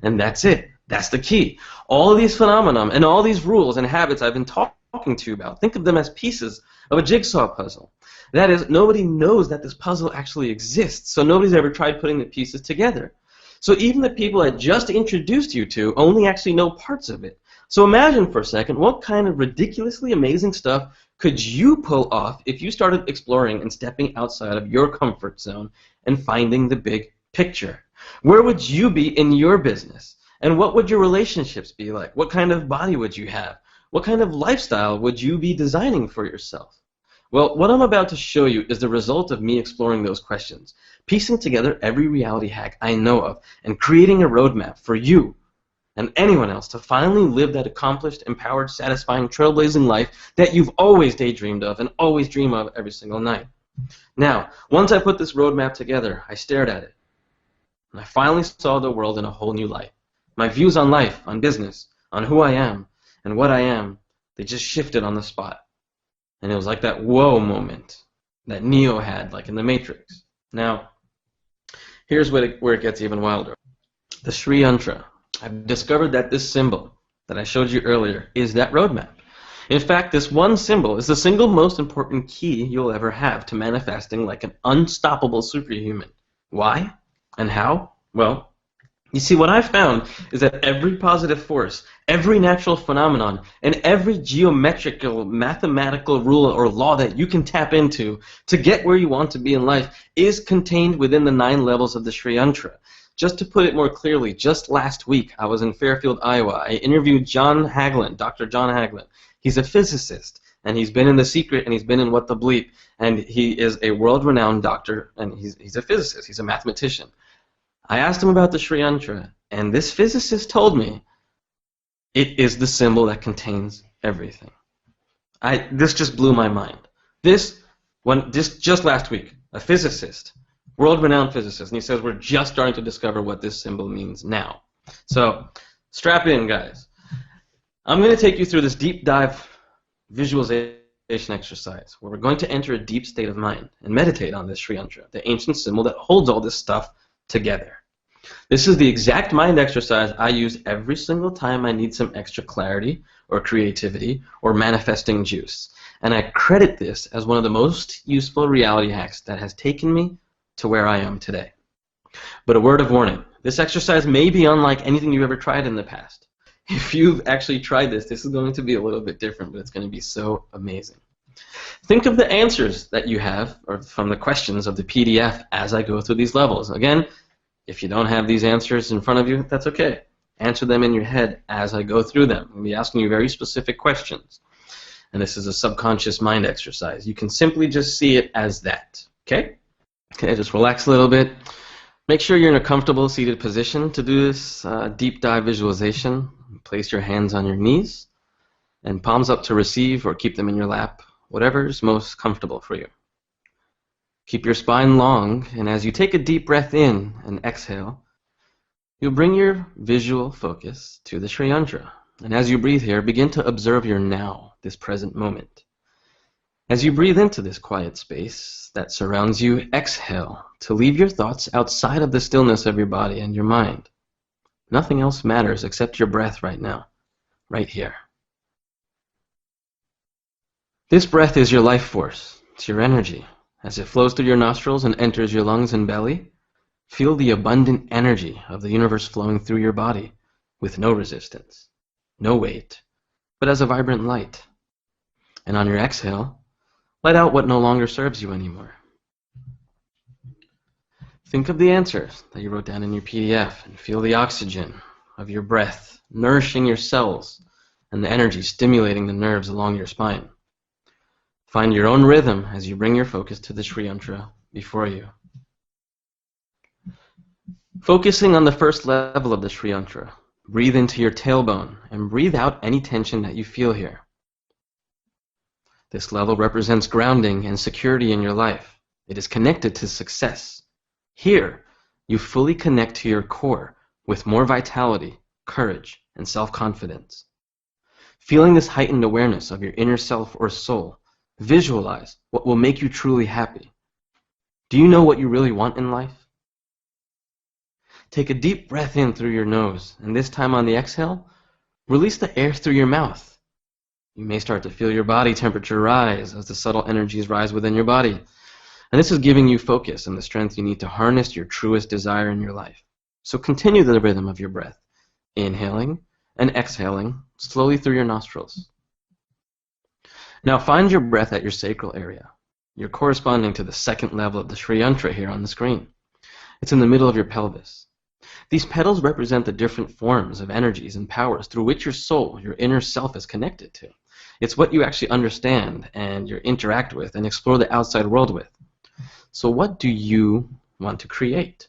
And that's it. That's the key. All of these phenomena and all these rules and habits I've been talking to you about, think of them as pieces of a jigsaw puzzle. That is, nobody knows that this puzzle actually exists, so nobody's ever tried putting the pieces together. So even the people I just introduced you to only actually know parts of it. So imagine for a second, what kind of ridiculously amazing stuff could you pull off if you started exploring and stepping outside of your comfort zone and finding the big picture? Where would you be in your business? And what would your relationships be like? What kind of body would you have? What kind of lifestyle would you be designing for yourself? Well, what I'm about to show you is the result of me exploring those questions, piecing together every reality hack I know of, and creating a roadmap for you and anyone else to finally live that accomplished, empowered, satisfying, trailblazing life that you've always daydreamed of and always dream of every single night. Now, once I put this roadmap together, I stared at it, and I finally saw the world in a whole new light. My views on life, on business, on who I am, and what I am, they just shifted on the spot. And it was like that whoa moment that Neo had, like in the Matrix. Now, here's where it gets even wilder. The Sri Yantra. I've discovered that this symbol that I showed you earlier is that roadmap. In fact, this one symbol is the single most important key you'll ever have to manifesting like an unstoppable superhuman. Why? And how? Well, you see, what I've found is that every positive force, every natural phenomenon, and every geometrical, mathematical rule or law that you can tap into to get where you want to be in life is contained within the 9 levels of the Sri Yantra. Just to put it more clearly, just last week I was in Fairfield, Iowa. I interviewed John Hagelin, Dr. John Hagelin. He's a physicist, and he's been in The Secret, and he's been in What the Bleep, and he is a world-renowned doctor, and he's a physicist. He's a mathematician. I asked him about the Sri Yantra, and this physicist told me it is the symbol that contains everything. This just blew my mind. This just last week, a physicist, world-renowned physicist, and he says we're just starting to discover what this symbol means now. So strap in, guys. I'm going to take you through this deep dive visualization exercise where we're going to enter a deep state of mind and meditate on this Sri Yantra, the ancient symbol that holds all this stuff together. This is the exact mind exercise I use every single time I need some extra clarity or creativity or manifesting juice. And I credit this as one of the most useful reality hacks that has taken me to where I am today. But a word of warning, this exercise may be unlike anything you've ever tried in the past. If you've actually tried this is going to be a little bit different, but it's going to be so amazing. Think of the answers that you have, or from the questions of the PDF as I go through these levels. Again, if you don't have these answers in front of you, that's okay. Answer them in your head as I go through them. I'll be asking you very specific questions. And this is a subconscious mind exercise. You can simply just see it as that. Okay? Okay, just relax a little bit. Make sure you're in a comfortable seated position to do this deep dive visualization. Place your hands on your knees and palms up to receive, or keep them in your lap, whatever is most comfortable for you. Keep your spine long, and as you take a deep breath in and exhale, you'll bring your visual focus to the Sri Yantra. And as you breathe here, begin to observe your now, this present moment. As you breathe into this quiet space that surrounds you, exhale to leave your thoughts outside of the stillness of your body and your mind. Nothing else matters except your breath right now, right here. This breath is your life force. It's your energy. As it flows through your nostrils and enters your lungs and belly, feel the abundant energy of the universe flowing through your body with no resistance, no weight, but as a vibrant light. And on your exhale, let out what no longer serves you anymore. Think of the answers that you wrote down in your PDF and feel the oxygen of your breath nourishing your cells and the energy stimulating the nerves along your spine. Find your own rhythm as you bring your focus to the Sri Yantra before you. Focusing on the first level of the Sri Yantra, breathe into your tailbone and breathe out any tension that you feel here. This level represents grounding and security in your life. It is connected to success. Here, you fully connect to your core with more vitality, courage, and self-confidence. Feeling this heightened awareness of your inner self or soul, visualize what will make you truly happy. Do you know what you really want in life? Take a deep breath in through your nose, and this time on the exhale, release the air through your mouth. You may start to feel your body temperature rise as the subtle energies rise within your body. And this is giving you focus and the strength you need to harness your truest desire in your life. So continue the rhythm of your breath, inhaling and exhaling slowly through your nostrils. Now find your breath at your sacral area. You're corresponding to the second level of the Sri Yantra here on the screen. It's in the middle of your pelvis. These petals represent the different forms of energies and powers through which your soul, your inner self, is connected to. It's what you actually understand and you interact with and explore the outside world with. So what do you want to create?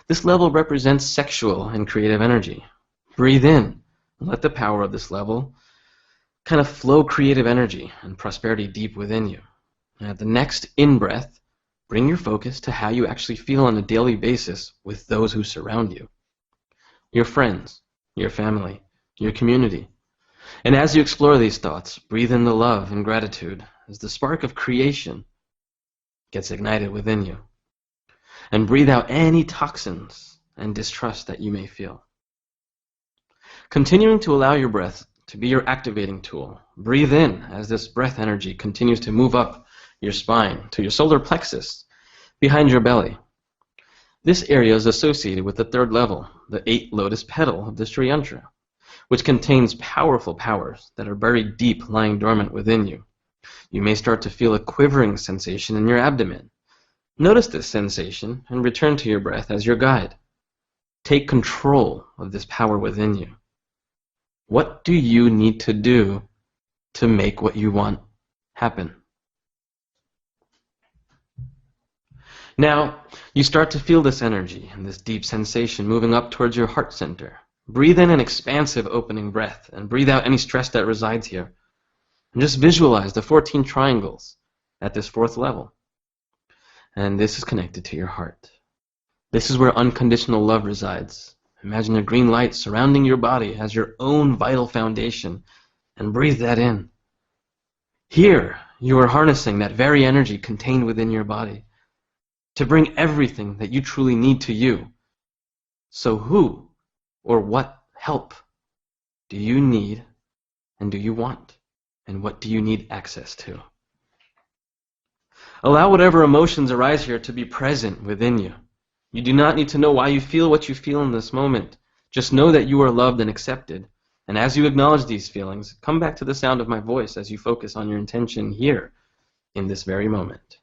This level represents sexual and creative energy. Breathe in and let the power of this level kind of flow creative energy and prosperity deep within you. And at the next in-breath, bring your focus to how you actually feel on a daily basis with those who surround you. Your friends, your family, your community. And as you explore these thoughts, breathe in the love and gratitude as the spark of creation gets ignited within you. And breathe out any toxins and distrust that you may feel. Continuing to allow your breath to be your activating tool, breathe in as this breath energy continues to move up your spine to your solar plexus behind your belly. This area is associated with the third level, the 8th lotus petal of the Sri Yantra, which contains powerful powers that are buried deep, lying dormant within you. You may start to feel a quivering sensation in your abdomen. Notice this sensation and return to your breath as your guide. Take control of this power within you. What do you need to do to make what you want happen? Now, you start to feel this energy and this deep sensation moving up towards your heart center. Breathe in an expansive opening breath and breathe out any stress that resides here. And just visualize the 14 triangles at this 4th level. And this is connected to your heart. This is where unconditional love resides. Imagine a green light surrounding your body as your own vital foundation, and breathe that in. Here, you are harnessing that very energy contained within your body to bring everything that you truly need to you. So who or what help do you need and do you want? And what do you need access to? Allow whatever emotions arise here to be present within you. You do not need to know why you feel what you feel in this moment. Just know that you are loved and accepted. And as you acknowledge these feelings, come back to the sound of my voice as you focus on your intention here in this very moment.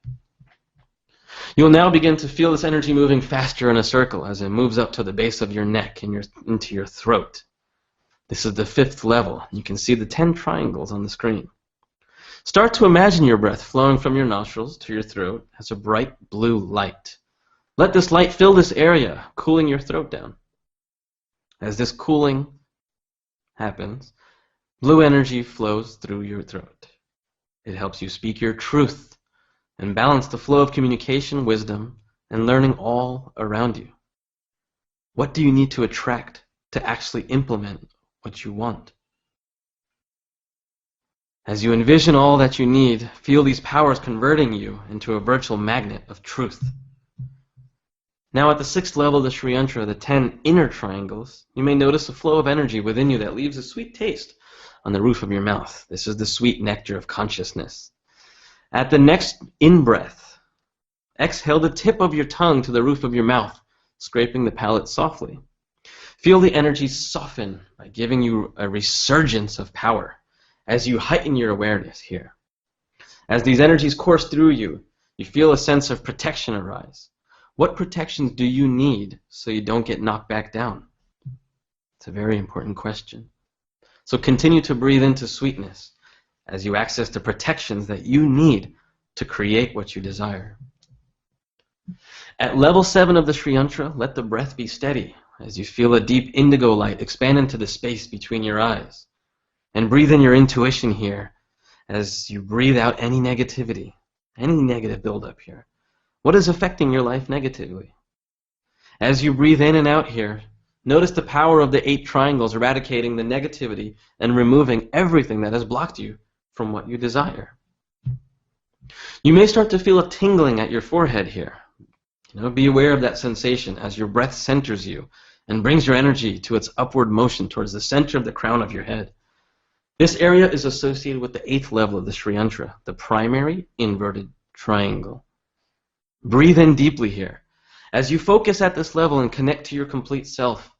You'll now begin to feel this energy moving faster in a circle as it moves up to the base of your neck and into your throat. This is the 5th level. You can see the 10 triangles on the screen. Start to imagine your breath flowing from your nostrils to your throat as a bright blue light. Let this light fill this area, cooling your throat down. As this cooling happens, blue energy flows through your throat. It helps you speak your truth and balance the flow of communication, wisdom, and learning all around you. What do you need to attract to actually implement what you want? As you envision all that you need, feel these powers converting you into a virtual magnet of truth. Now at the 6th level of the Sri Yantra, the 10 inner triangles, you may notice a flow of energy within you that leaves a sweet taste on the roof of your mouth. This is the sweet nectar of consciousness. At the next in-breath, exhale the tip of your tongue to the roof of your mouth, scraping the palate softly. Feel the energy soften by giving you a resurgence of power as you heighten your awareness here. As these energies course through you, you feel a sense of protection arise. What protections do you need so you don't get knocked back down? It's a very important question. So continue to breathe into sweetness as you access the protections that you need to create what you desire. At level 7 of the Sri Yantra, let the breath be steady as you feel a deep indigo light expand into the space between your eyes. And breathe in your intuition here as you breathe out any negativity, any negative buildup here. What is affecting your life negatively? As you breathe in and out here, Notice the power of the 8 triangles eradicating the negativity and removing everything that has blocked you from what you desire. You may start to feel a tingling at your forehead here. Be aware of that sensation as your breath centers you and brings your energy to its upward motion towards the center of the crown of your head. This area is associated with the 8th level of the Sri Yantra, the primary inverted triangle. Breathe in deeply here. As you focus at this level and connect to your complete self,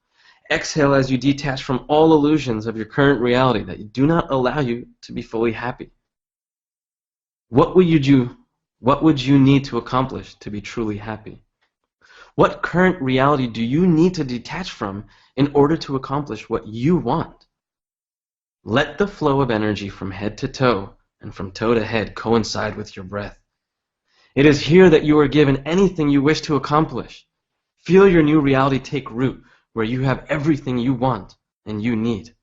exhale as you detach from all illusions of your current reality that do not allow you to be fully happy. What would you need to accomplish to be truly happy? What current reality do you need to detach from in order to accomplish what you want? Let the flow of energy from head to toe and from toe to head coincide with your breath. It is here that you are given anything you wish to accomplish. Feel your new reality take root, where you have everything you want and you need.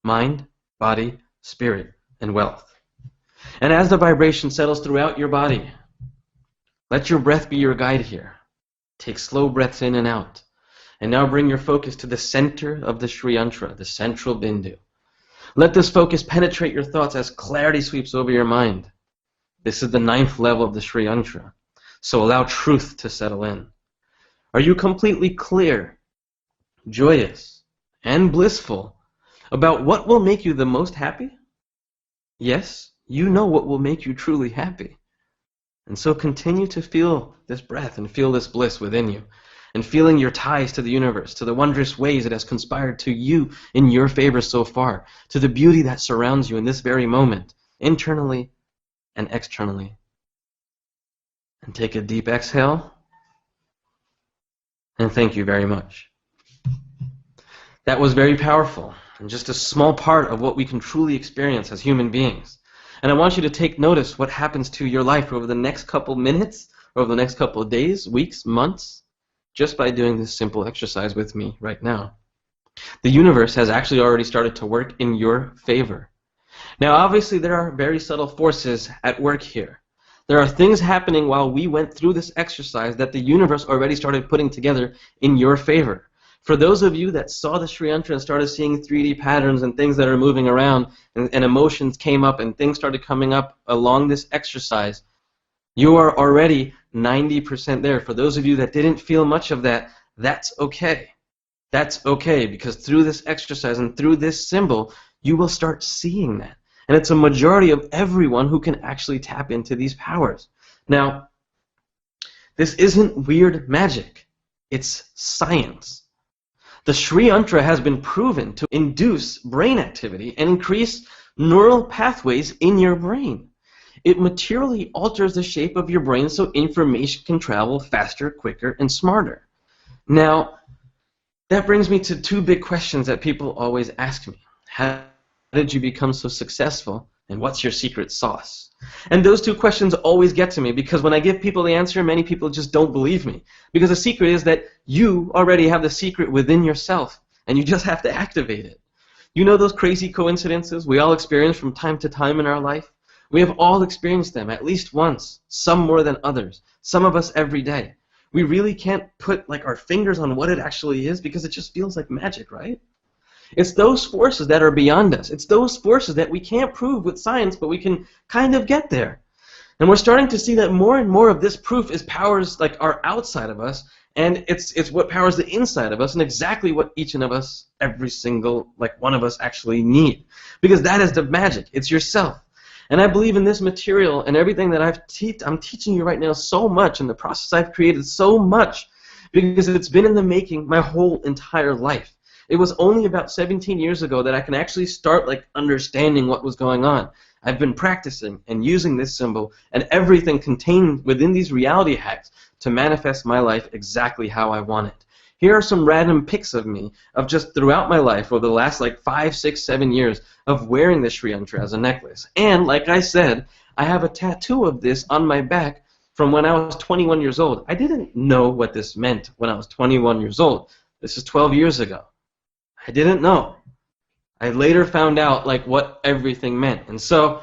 Mind, body, spirit, and wealth. And as the vibration settles throughout your body, let your breath be your guide here. Take slow breaths in and out. And now bring your focus to the center of the Sri Yantra, the central bindu. Let this focus penetrate your thoughts as clarity sweeps over your mind. This is the 9th level of the Sri Yantra, so allow truth to settle in. Are you completely clear, joyous, and blissful about what will make you the most happy? Yes, you know what will make you truly happy. And so continue to feel this breath and feel this bliss within you, and feeling your ties to the universe, to the wondrous ways it has conspired to you in your favor so far, to the beauty that surrounds you in this very moment, internally and externally. And take a deep exhale, and thank you very much. That was very powerful, and just a small part of what we can truly experience as human beings. And I want you to take notice what happens to your life over the next couple minutes, or over the next couple of days, weeks, months, just by doing this simple exercise with me right now. The universe has actually already started to work in your favor. Now, obviously, there are very subtle forces at work here. There are things happening while we went through this exercise that the universe already started putting together in your favor. For those of you that saw the Sri Yantra and started seeing 3D patterns and things that are moving around, and emotions came up and things started coming up along this exercise, you are already 90% there. For those of you that didn't feel much of that, that's okay. That's okay, because through this exercise and through this symbol, you will start seeing that. And it's a majority of everyone who can actually tap into these powers. Now, this isn't weird magic. It's science. The Sri Yantra has been proven to induce brain activity and increase neural pathways in your brain. It materially alters the shape of your brain so information can travel faster, quicker, and smarter. Now, that brings me to 2 big questions that people always ask me. How did you become so successful, and what's your secret sauce? And those 2 questions always get to me, because when I give people the answer, many people just don't believe me. Because the secret is that you already have the secret within yourself, and you just have to activate it. You know those crazy coincidences we all experience from time to time in our life? We have all experienced them at least once, some more than others, some of us every day. We really can't put our fingers on what it actually is, because it just feels like magic, right? It's those forces that are beyond us. It's those forces that we can't prove with science, but we can kind of get there. And we're starting to see that more and more of this proof is powers are outside of us, and it's what powers the inside of us, and exactly what each of us, every single one of us actually need. Because that is the magic. It's yourself. And I believe in this material and everything that I'm teaching you right now so much, and the process I've created so much, because it's been in the making my whole entire life. It was only about 17 years ago that I can actually start understanding what was going on. I've been practicing and using this symbol and everything contained within these reality hacks to manifest my life exactly how I want it. Here are some random pics of me of just throughout my life over the last 5, 6, 7 years of wearing the Sri Yantra as a necklace. And like I said, I have a tattoo of this on my back from when I was 21 years old. I didn't know what this meant when I was 21 years old. This is 12 years ago. I didn't know. I later found out what everything meant. And so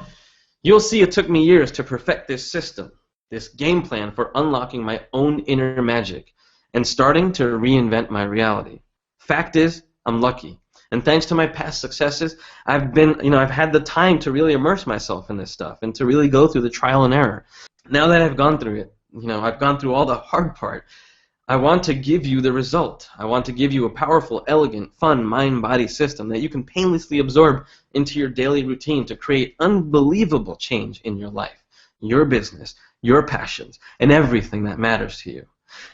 you'll see it took me years to perfect this system, this game plan for unlocking my own inner magic and starting to reinvent my reality. Fact is, I'm lucky. And thanks to my past successes, I've had the time to really immerse myself in this stuff and to really go through the trial and error. Now that I've gone through it, I've gone through all the hard part, I want to give you the result. I want to give you a powerful, elegant, fun mind-body system that you can painlessly absorb into your daily routine to create unbelievable change in your life, your business, your passions, and everything that matters to you.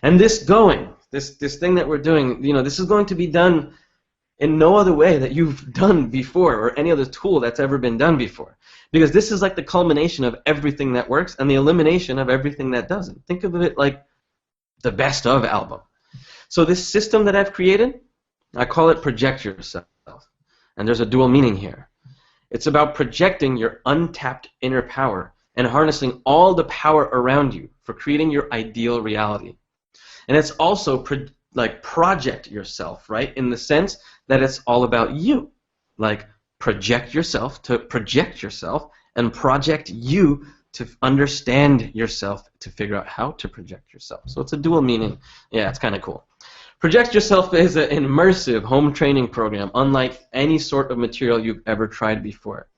And this thing that we're doing, this is going to be done in no other way that you've done before or any other tool that's ever been done before. Because this is like the culmination of everything that works and the elimination of everything that doesn't. Think of it like the best of album. So this system that I've created, I call it Project Yourself. And there's a dual meaning here. It's about projecting your untapped inner power and harnessing all the power around you for creating your ideal reality. And it's also project yourself, right? In the sense that it's all about you. Like project yourself to project yourself and project you to understand yourself, to figure out how to project yourself. So it's a dual meaning. Yeah, it's kind of cool. Project Yourself is an immersive home training program unlike any sort of material you've ever tried before.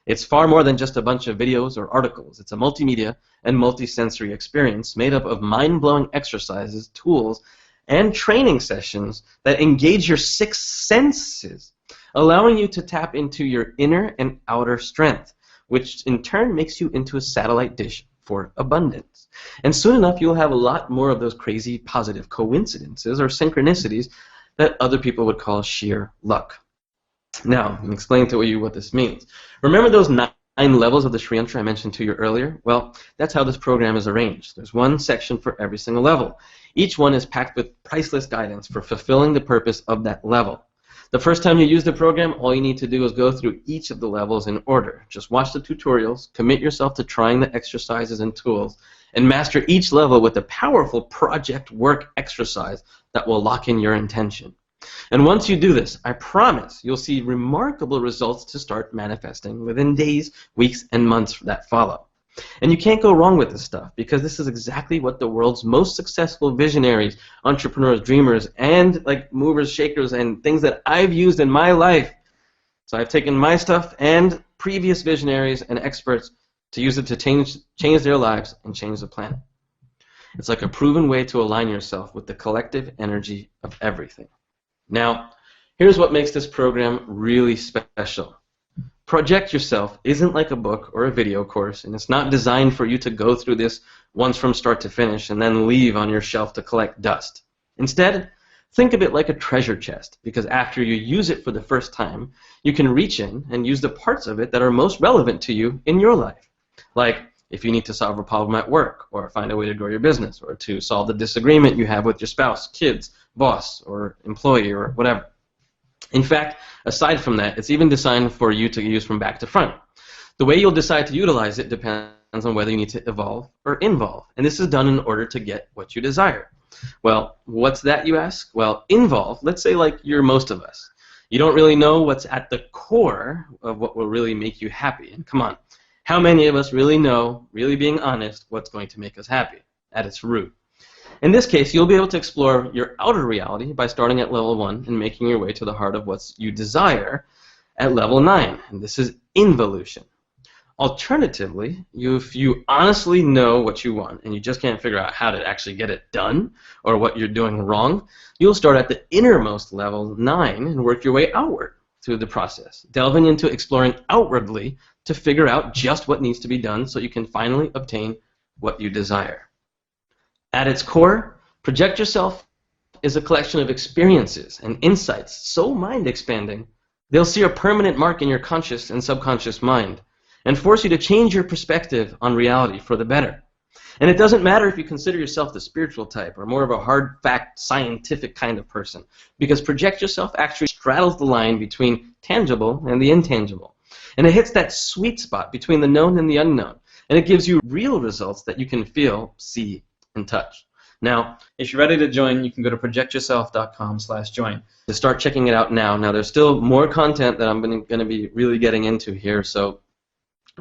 It's far more than just a bunch of videos or articles. It's a multimedia and multisensory experience made up of mind-blowing exercises, tools, and training sessions that engage your 6 senses, allowing you to tap into your inner and outer strength, which in turn makes you into a satellite dish for abundance. And soon enough, you'll have a lot more of those crazy positive coincidences or synchronicities that other people would call sheer luck. Now, I'm explaining to you what this means. Remember those 9 levels of the Sri Yantra I mentioned to you earlier? Well, that's how this program is arranged. There's one section for every single level. Each one is packed with priceless guidance for fulfilling the purpose of that level. The first time you use the program, all you need to do is go through each of the levels in order. Just watch the tutorials, commit yourself to trying the exercises and tools, and master each level with a powerful project work exercise that will lock in your intention. And once you do this, I promise you'll see remarkable results to start manifesting within days, weeks, and months that follow. And you can't go wrong with this stuff because this is exactly what the world's most successful visionaries, entrepreneurs, dreamers, and like movers, shakers, and things that I've used in my life. So I've taken my stuff and previous visionaries and experts to use it to change their lives and change the planet. It's like a proven way to align yourself with the collective energy of everything. Now, here's what makes this program really special. Project Yourself isn't like a book or a video course, and it's not designed for you to go through this once from start to finish and then leave on your shelf to collect dust. Instead, think of it like a treasure chest, because after you use it for the first time, you can reach in and use the parts of it that are most relevant to you in your life. Like if you need to solve a problem at work, or find a way to grow your business, or to solve the disagreement you have with your spouse, kids, boss, or employee, or whatever. In fact, aside from that, it's even designed for you to use from back to front. The way you'll decide to utilize it depends on whether you need to evolve or involve, and this is done in order to get what you desire. Well, what's that, you ask? Well, involve, let's say like you're most of us. You don't really know what's at the core of what will really make you happy. And come on, how many of us really know, really being honest, what's going to make us happy at its root? In this case, you'll be able to explore your outer reality by starting at level 1 and making your way to the heart of what you desire at level 9, and this is involution. Alternatively, if you honestly know what you want and you just can't figure out how to actually get it done or what you're doing wrong, you'll start at the innermost level 9 and work your way outward through the process, delving into exploring outwardly to figure out just what needs to be done so you can finally obtain what you desire. At its core, Project Yourself is a collection of experiences and insights so mind-expanding, they'll see a permanent mark in your conscious and subconscious mind and force you to change your perspective on reality for the better. And it doesn't matter if you consider yourself the spiritual type or more of a hard fact, scientific kind of person, because Project Yourself actually straddles the line between tangible and the intangible. And it hits that sweet spot between the known and the unknown. And it gives you real results that you can feel, see, and touch. Now, if you're ready to join, you can go to projectyourself.com/join to start checking it out now. Now, there's still more content that I'm going to be really getting into here, so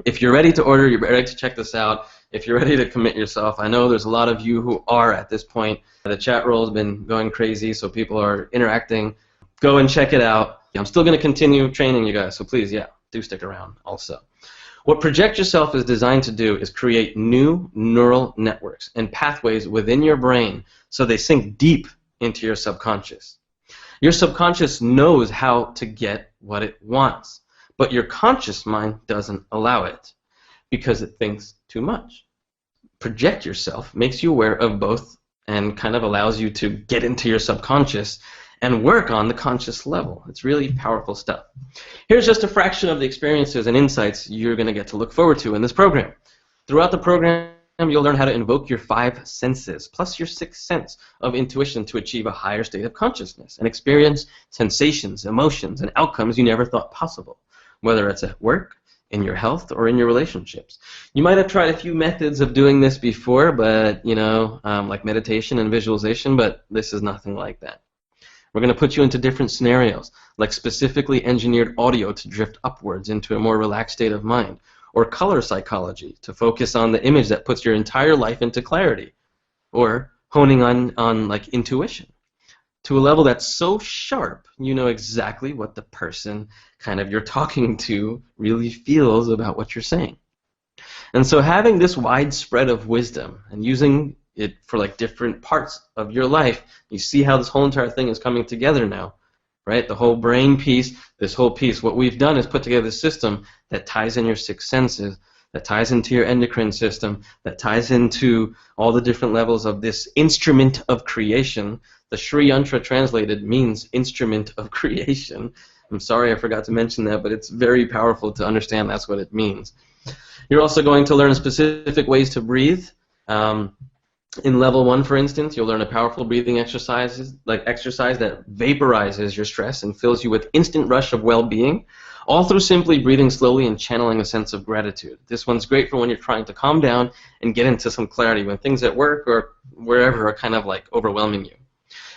if you're ready to order, you're ready to check this out, if you're ready to commit yourself. I know there's a lot of you who are at this point. The chat roll has been going crazy, so people are interacting. Go and check it out. I'm still going to continue training you guys, so please, yeah, do stick around also. What Project Yourself is designed to do is create new neural networks and pathways within your brain so they sink deep into your subconscious. Your subconscious knows how to get what it wants, but your conscious mind doesn't allow it because it thinks too much. Project Yourself makes you aware of both and kind of allows you to get into your subconscious and work on the conscious level. It's really powerful stuff. Here's just a fraction of the experiences and insights you're going to get to look forward to in this program. Throughout the program, you'll learn how to invoke your 5 senses, plus your 6th sense of intuition to achieve a higher state of consciousness and experience sensations, emotions, and outcomes you never thought possible, whether it's at work, in your health, or in your relationships. You might have tried a few methods of doing this before, but, like meditation and visualization, but this is nothing like that. We're going to put you into different scenarios, like specifically engineered audio to drift upwards into a more relaxed state of mind, or color psychology to focus on the image that puts your entire life into clarity, or honing on like intuition to a level that's so sharp you know exactly what the person kind of you're talking to really feels about what you're saying. And so having this wide spread of wisdom and using it for like different parts of your life, you see how this whole entire thing is coming together now, right? The whole brain piece, this whole piece. What we've done is put together a system that ties in your 6 senses, that ties into your endocrine system, that ties into all the different levels of this instrument of creation. The Sri Yantra translated means instrument of creation. I'm sorry I forgot to mention that, but it's very powerful to understand that's what it means. You're also going to learn specific ways to breathe. In level 1, for instance, you'll learn a powerful breathing exercise that vaporizes your stress and fills you with instant rush of well-being, all through simply breathing slowly and channeling a sense of gratitude. This one's great for when you're trying to calm down and get into some clarity when things at work or wherever are kind of like overwhelming you.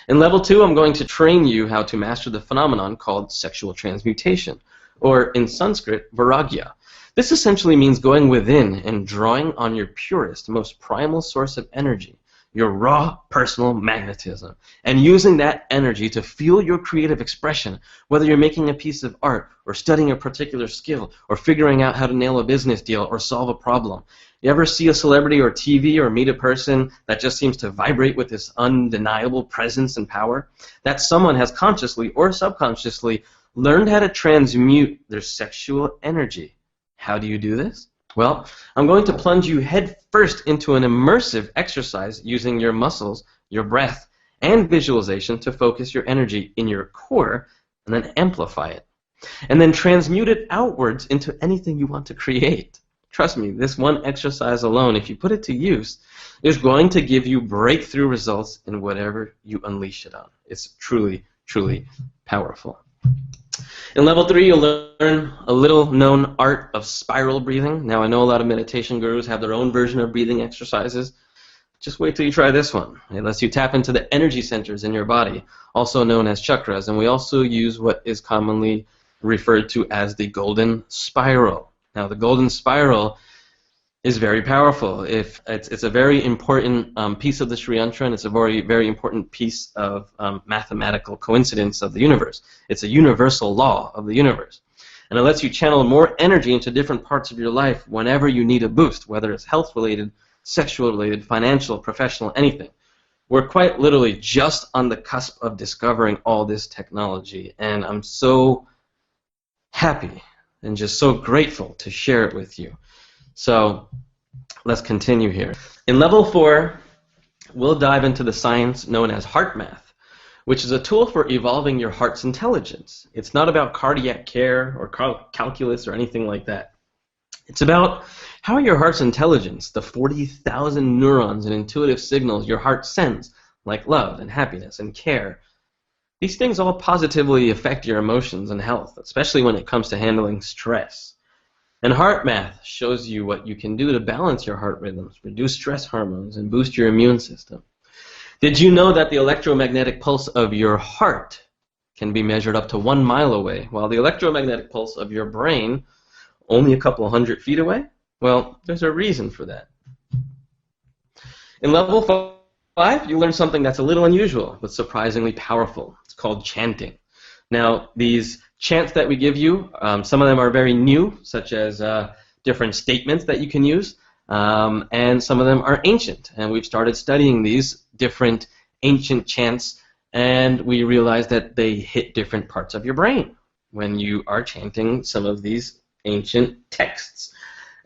In level 2, I'm going to train you how to master the phenomenon called sexual transmutation, or in Sanskrit, vairagya. This essentially means going within and drawing on your purest, most primal source of energy, your raw personal magnetism, and using that energy to fuel your creative expression, whether you're making a piece of art or studying a particular skill or figuring out how to nail a business deal or solve a problem. You ever see a celebrity or TV or meet a person that just seems to vibrate with this undeniable presence and power? That someone has consciously or subconsciously learned how to transmute their sexual energy. How do you do this? Well, I'm going to plunge you head first into an immersive exercise using your muscles, your breath, and visualization to focus your energy in your core and then amplify it. And then transmute it outwards into anything you want to create. Trust me, this one exercise alone, if you put it to use, is going to give you breakthrough results in whatever you unleash it on. It's truly, truly powerful. In level 3, you'll learn a little-known art of spiral breathing. Now, I know a lot of meditation gurus have their own version of breathing exercises. Just wait till you try this one. It lets you tap into the energy centers in your body, also known as chakras, and we also use what is commonly referred to as the golden spiral. Now, the golden spiral is very powerful. It's a very important piece of the Sri Yantra, and it's a very, very important piece of mathematical coincidence of the universe. It's a universal law of the universe. And it lets you channel more energy into different parts of your life whenever you need a boost, whether it's health-related, sexual-related, financial, professional, anything. We're quite literally just on the cusp of discovering all this technology, and I'm so happy and just so grateful to share it with you. So let's continue here. In level 4, we'll dive into the science known as heart math, which is a tool for evolving your heart's intelligence. It's not about cardiac care or calculus or anything like that. It's about how your heart's intelligence, the 40,000 neurons and intuitive signals your heart sends, like love and happiness and care, these things all positively affect your emotions and health, especially when it comes to handling stress. And heart math shows you what you can do to balance your heart rhythms, reduce stress hormones, and boost your immune system. Did you know that the electromagnetic pulse of your heart can be measured up to 1 mile away, while the electromagnetic pulse of your brain only a couple hundred feet away? Well, there's a reason for that. In level 5, you learn something that's a little unusual, but surprisingly powerful. It's called chanting. Now, these chants that we give you, some of them are very new, such as different statements that you can use, and some of them are ancient. And we've started studying these different ancient chants, and we realized that they hit different parts of your brain when you are chanting some of these ancient texts.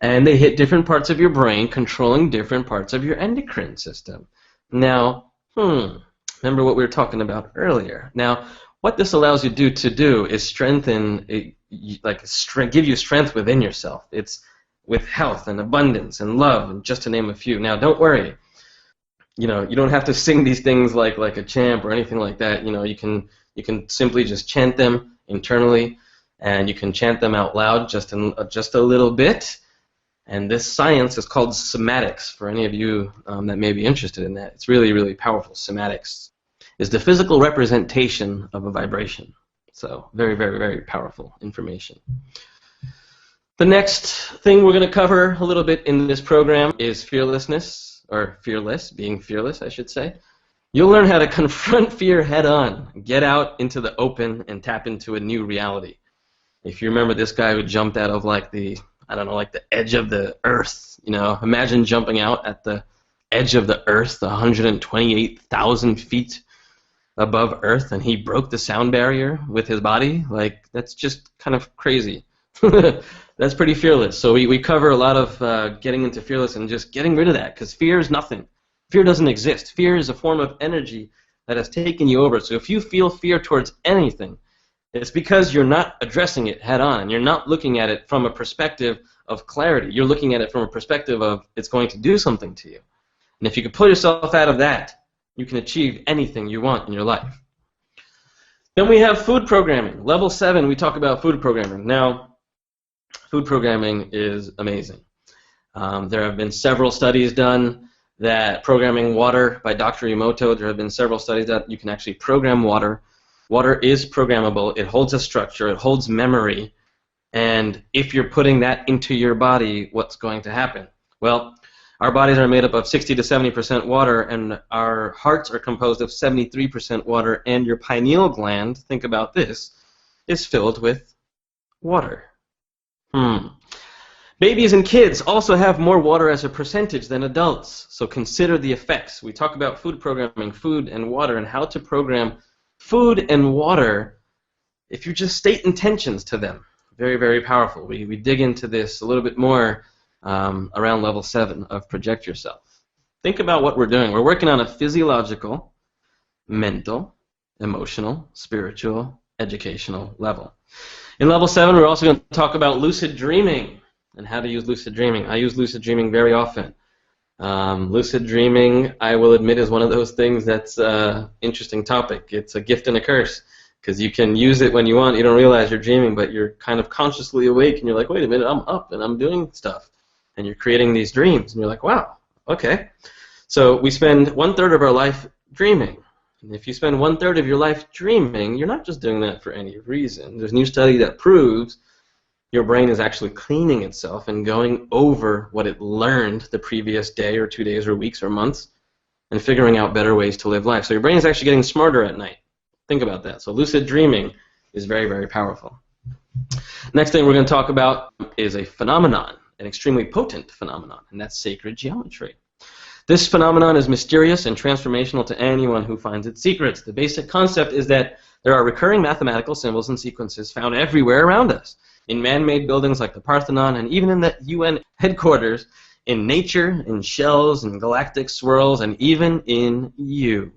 And they hit different parts of your brain, controlling different parts of your endocrine system. Now, remember what we were talking about earlier. Now, what this allows you to do is strengthen, give you strength within yourself. It's with health and abundance and love, and just to name a few. Now, don't worry. You don't have to sing these things like a champ or anything like that. You can simply just chant them internally, and you can chant them out loud just a little bit. And this science is called somatics, for any of you that may be interested in that. It's really, really powerful. Somatics is the physical representation of a vibration. So very, very, very powerful information. The next thing we're going to cover a little bit in this program is fearlessness, or being fearless, I should say. You'll learn how to confront fear head-on, get out into the open, and tap into a new reality. If you remember this guy who jumped out of the edge of the earth, imagine jumping out at the edge of the earth, 128,000 feet above earth, and he broke the sound barrier with his body. That's just kind of crazy. That's pretty fearless. So we cover a lot of getting into fearless and just getting rid of that, because fear is nothing. Fear doesn't exist. Fear is a form of energy that has taken you over. So if you feel fear towards anything, it's because you're not addressing it head on. You're not looking at it from a perspective of clarity. You're looking at it from a perspective of it's going to do something to you. And if you can pull yourself out of that, you can achieve anything you want in your life. Then we have food programming. Level 7, we talk about food programming. Now, food programming is amazing. There have been several studies done that programming water by Dr. Emoto, there have been several studies that you can actually program water. Water is programmable. It holds a structure. It holds memory. And if you're putting that into your body, what's going to happen? Well, our bodies are made up of 60 to 70% water, and our hearts are composed of 73% water, and your pineal gland, think about this, is filled with water. Babies and kids also have more water as a percentage than adults, so consider the effects. We talk about food programming, food and water, and how to program food and water if you just state intentions to them. Very, very powerful. We dig into this a little bit more around level 7 of Project Yourself. Think about what we're doing. We're working on a physiological, mental, emotional, spiritual, educational level. In level 7, we're also going to talk about lucid dreaming and how to use lucid dreaming. I use lucid dreaming very often. Lucid dreaming, I will admit, is one of those things that's an interesting topic. It's a gift and a curse, because you can use it when you want. You don't realize you're dreaming, but you're kind of consciously awake, and you're like, wait a minute, I'm up, and I'm doing stuff. And you're creating these dreams, and you're like, wow, okay. So we spend 1/3 of our life dreaming. And if you spend 1/3 of your life dreaming, you're not just doing that for any reason. There's a new study that proves your brain is actually cleaning itself and going over what it learned the previous day or 2 days or weeks or months and figuring out better ways to live life. So your brain is actually getting smarter at night. Think about that. So lucid dreaming is very, very powerful. Next thing we're going to talk about is a phenomenon, an extremely potent phenomenon, and that's sacred geometry. This phenomenon is mysterious and transformational to anyone who finds its secrets. The basic concept is that there are recurring mathematical symbols and sequences found everywhere around us, in man-made buildings like the Parthenon, and even in the UN headquarters, in nature, in shells, in galactic swirls, and even in you.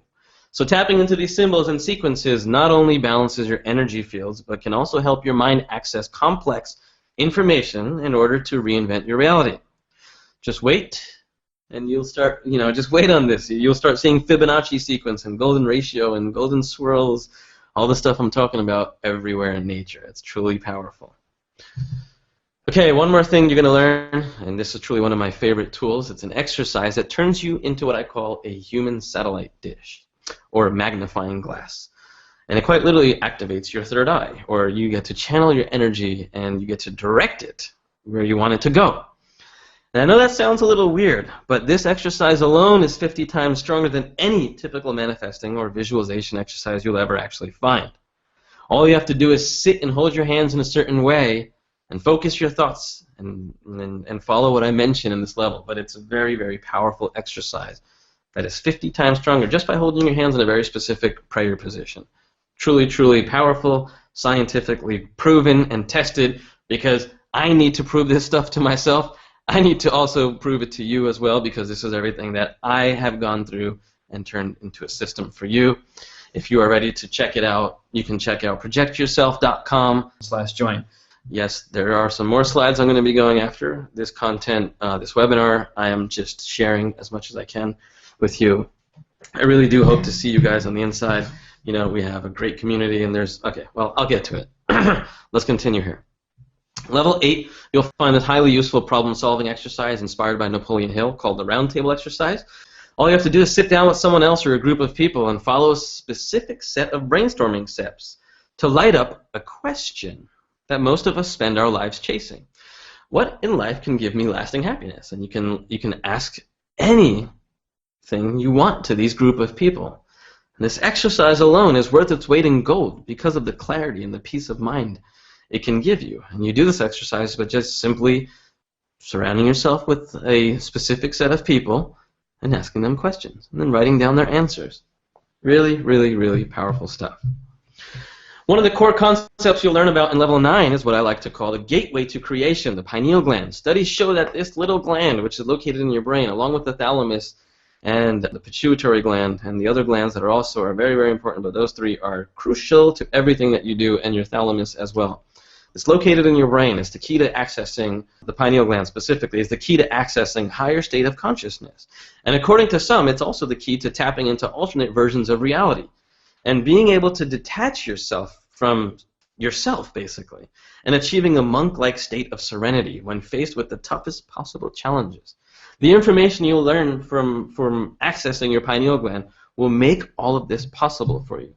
So tapping into these symbols and sequences not only balances your energy fields, but can also help your mind access complex information in order to reinvent your reality. Just wait, and you'll start, just wait on this. You'll start seeing Fibonacci sequence and golden ratio and golden swirls, all the stuff I'm talking about everywhere in nature. It's truly powerful. Okay, one more thing you're going to learn, and this is truly one of my favorite tools. It's an exercise that turns you into what I call a human satellite dish, or a magnifying glass. And it quite literally activates your third eye, or you get to channel your energy and you get to direct it where you want it to go. And I know that sounds a little weird, but this exercise alone is 50 times stronger than any typical manifesting or visualization exercise you'll ever actually find. All you have to do is sit and hold your hands in a certain way and focus your thoughts and follow what I mentioned in this level. But it's a very, very powerful exercise that is 50 times stronger just by holding your hands in a very specific prayer position. Truly, truly powerful, scientifically proven and tested, because I need to prove this stuff to myself. I need to also prove it to you as well, because this is everything that I have gone through and turned into a system for you. If you are ready to check it out, you can check out projectyourself.com/join. Yes, there are some more slides I'm going to be going after this content, this webinar. I am just sharing as much as I can with you. I really do hope to see you guys on the inside. You know, we have a great community, and there's, okay, well, I'll get to it. Let's continue here. Level 8, you'll find a highly useful problem-solving exercise inspired by Napoleon Hill called the round table exercise. All you have to do is sit down with someone else or a group of people and follow a specific set of brainstorming steps to light up a question that most of us spend our lives chasing. What in life can give me lasting happiness? And you can ask anything you want to these group of people. And this exercise alone is worth its weight in gold because of the clarity and the peace of mind it can give you. And you do this exercise by just simply surrounding yourself with a specific set of people and asking them questions and then writing down their answers. Really, really, really powerful stuff. One of the core concepts you'll learn about in level 9 is what I like to call the gateway to creation, the pineal gland. Studies show that this little gland, which is located in your brain, along with the thalamus and the pituitary gland and the other glands that are very, very important, but those three are crucial to everything that you do, and your thalamus as well. It's located in your brain. It's the key to accessing, the pineal gland specifically, is the key to accessing higher state of consciousness. And according to some, it's also the key to tapping into alternate versions of reality and being able to detach yourself from yourself, basically, and achieving a monk-like state of serenity when faced with the toughest possible challenges. The information you'll learn from accessing your pineal gland will make all of this possible for you.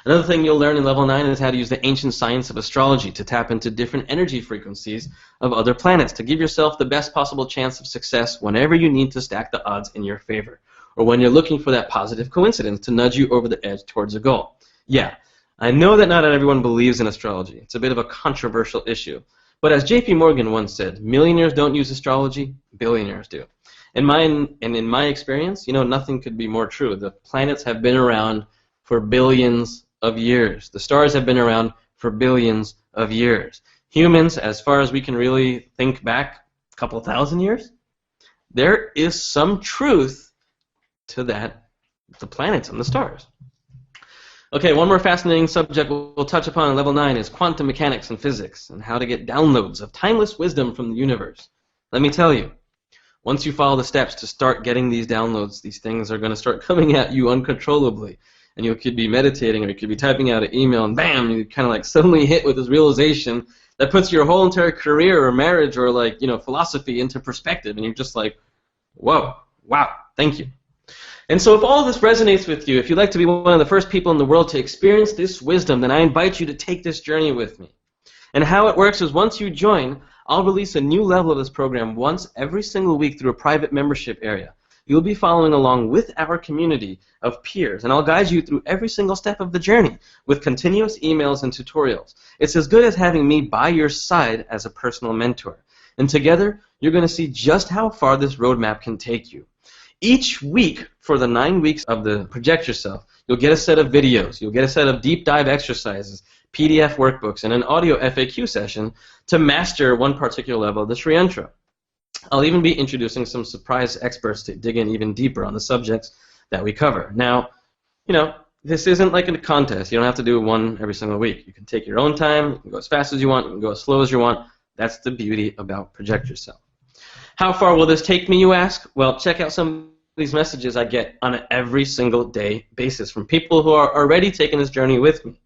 Another thing you'll learn in level 9 is how to use the ancient science of astrology to tap into different energy frequencies of other planets to give yourself the best possible chance of success whenever you need to stack the odds in your favor, or when you're looking for that positive coincidence to nudge you over the edge towards a goal. Yeah, I know that not everyone believes in astrology. It's a bit of a controversial issue. But as J.P. Morgan once said, millionaires don't use astrology, billionaires do. In my experience, you know, nothing could be more true. The planets have been around for billions of years. The stars have been around for billions of years. Humans, as far as we can really think back a couple thousand years, there is some truth to that, the planets and the stars. Okay, one more fascinating subject we'll touch upon in level 9 is quantum mechanics and physics and how to get downloads of timeless wisdom from the universe. Let me tell you, once you follow the steps to start getting these downloads, these things are going to start coming at you uncontrollably. And you could be meditating, or you could be typing out an email, and bam, you kind of like suddenly hit with this realization that puts your whole entire career or marriage or like, you know, philosophy into perspective, and you're just like, whoa, wow, thank you. And so if all of this resonates with you, if you'd like to be one of the first people in the world to experience this wisdom, then I invite you to take this journey with me. And how it works is once you join, I'll release a new level of this program once every single week through a private membership area. You'll be following along with our community of peers, and I'll guide you through every single step of the journey with continuous emails and tutorials. It's as good as having me by your side as a personal mentor. And together, you're going to see just how far this roadmap can take you. Each week for the 9 weeks of the Project Yourself, you'll get a set of videos, you'll get a set of deep dive exercises, PDF workbooks, and an audio FAQ session to master one particular level of the Sri Yantra. I'll even be introducing some surprise experts to dig in even deeper on the subjects that we cover. Now, you know, this isn't like a contest. You don't have to do one every single week. You can take your own time, you can go as fast as you want, you can go as slow as you want. That's the beauty about Project Yourself. How far will this take me, you ask? Well, check out some of these messages I get on an every single day basis from people who are already taking this journey with me.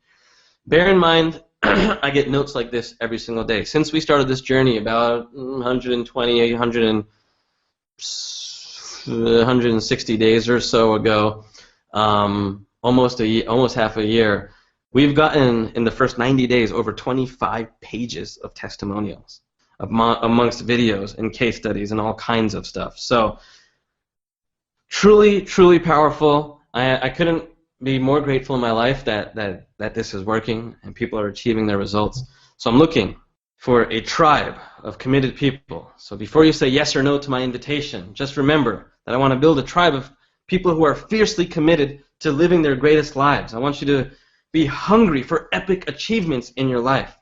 Bear in mind, I get notes like this every single day. Since we started this journey about 160 days or so ago, almost half a year, we've gotten in the first 90 days over 25 pages of testimonials. amongst videos and case studies and all kinds of stuff. So truly, truly powerful. I couldn't be more grateful in my life that this is working and people are achieving their results. So I'm looking for a tribe of committed people. So before you say yes or no to my invitation, just remember that I want to build a tribe of people who are fiercely committed to living their greatest lives. I want you to be hungry for epic achievements in your life.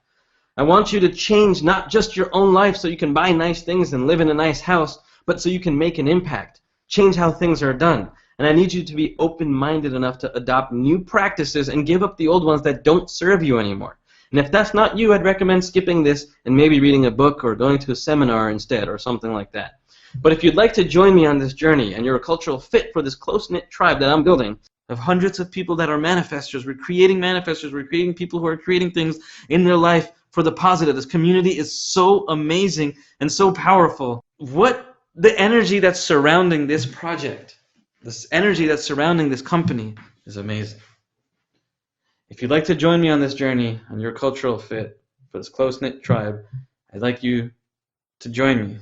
I want you to change not just your own life so you can buy nice things and live in a nice house, but so you can make an impact, change how things are done. And I need you to be open-minded enough to adopt new practices and give up the old ones that don't serve you anymore. And if that's not you, I'd recommend skipping this and maybe reading a book or going to a seminar instead or something like that. But if you'd like to join me on this journey and you're a cultural fit for this close-knit tribe that I'm building of hundreds of people that are manifestors, we're creating people who are creating things in their life for the positive. This community is so amazing and so powerful. What the energy that's surrounding this project, this energy that's surrounding this company is amazing. If you'd like to join me on this journey on your cultural fit for this close-knit tribe, I'd like you to join me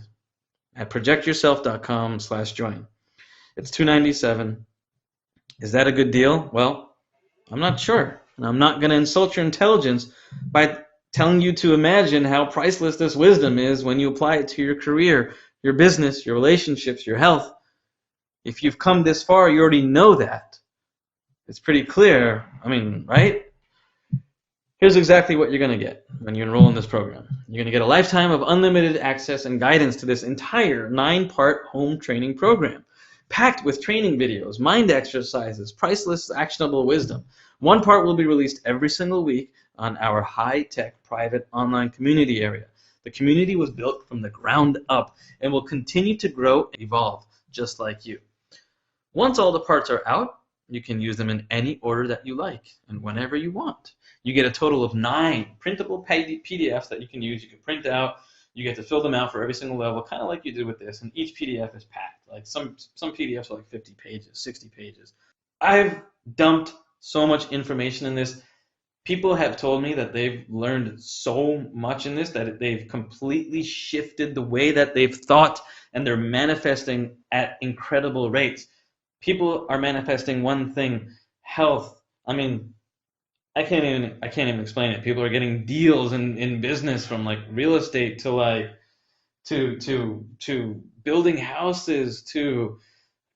at projectyourself.com/join. It's $297. Is that a good deal? Well, I'm not sure. And I'm not going to insult your intelligence by telling you to imagine how priceless this wisdom is when you apply it to your career, your business, your relationships, your health. If you've come this far, you already know that. It's pretty clear. I mean, right? Here's exactly what you're going to get when you enroll in this program. You're going to get a lifetime of unlimited access and guidance to this entire 9-part home training program, packed with training videos, mind exercises, priceless actionable wisdom. One part will be released every single week on our high-tech private online community area. The community was built from the ground up and will continue to grow and evolve just like you. Once all the parts are out, you can use them in any order that you like and whenever you want. You get a total of 9 printable PDFs that you can use. You can print out. You get to fill them out for every single level, kind of like you did with this. And each PDF is packed. Like some PDFs are like 50 pages, 60 pages. I've dumped so much information in this. People have told me that they've learned so much in this that they've completely shifted the way that they've thought, and they're manifesting at incredible rates. People are manifesting one thing, health. I mean, I can't even explain it. People are getting deals in business, from like real estate to like to building houses to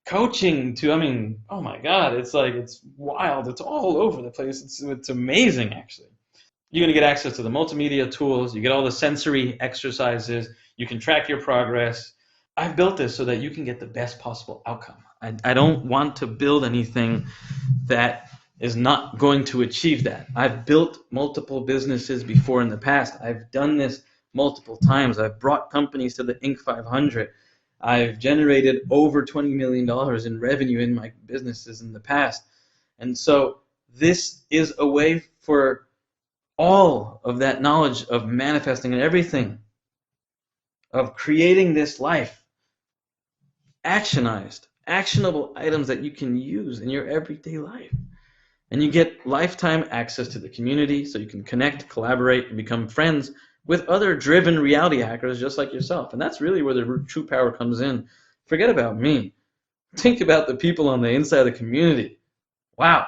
coaching to, I mean, oh my God, it's like, it's wild. It's all over the place. It's amazing, actually. You're going to get access to the multimedia tools. You get all the sensory exercises. You can track your progress. I've built this so that you can get the best possible outcome. I don't want to build anything that is not going to achieve that. I've built multiple businesses before in the past. I've done this multiple times. I've brought companies to the Inc. 500. I've generated over $20 million in revenue in my businesses in the past. And so this is a way for all of that knowledge of manifesting and everything, of creating this life, actionable items that you can use in your everyday life. And you get lifetime access to the community so you can connect, collaborate, and become friends with other driven reality hackers just like yourself. And that's really where the true power comes in. Forget about me. Think about the people on the inside of the community. Wow.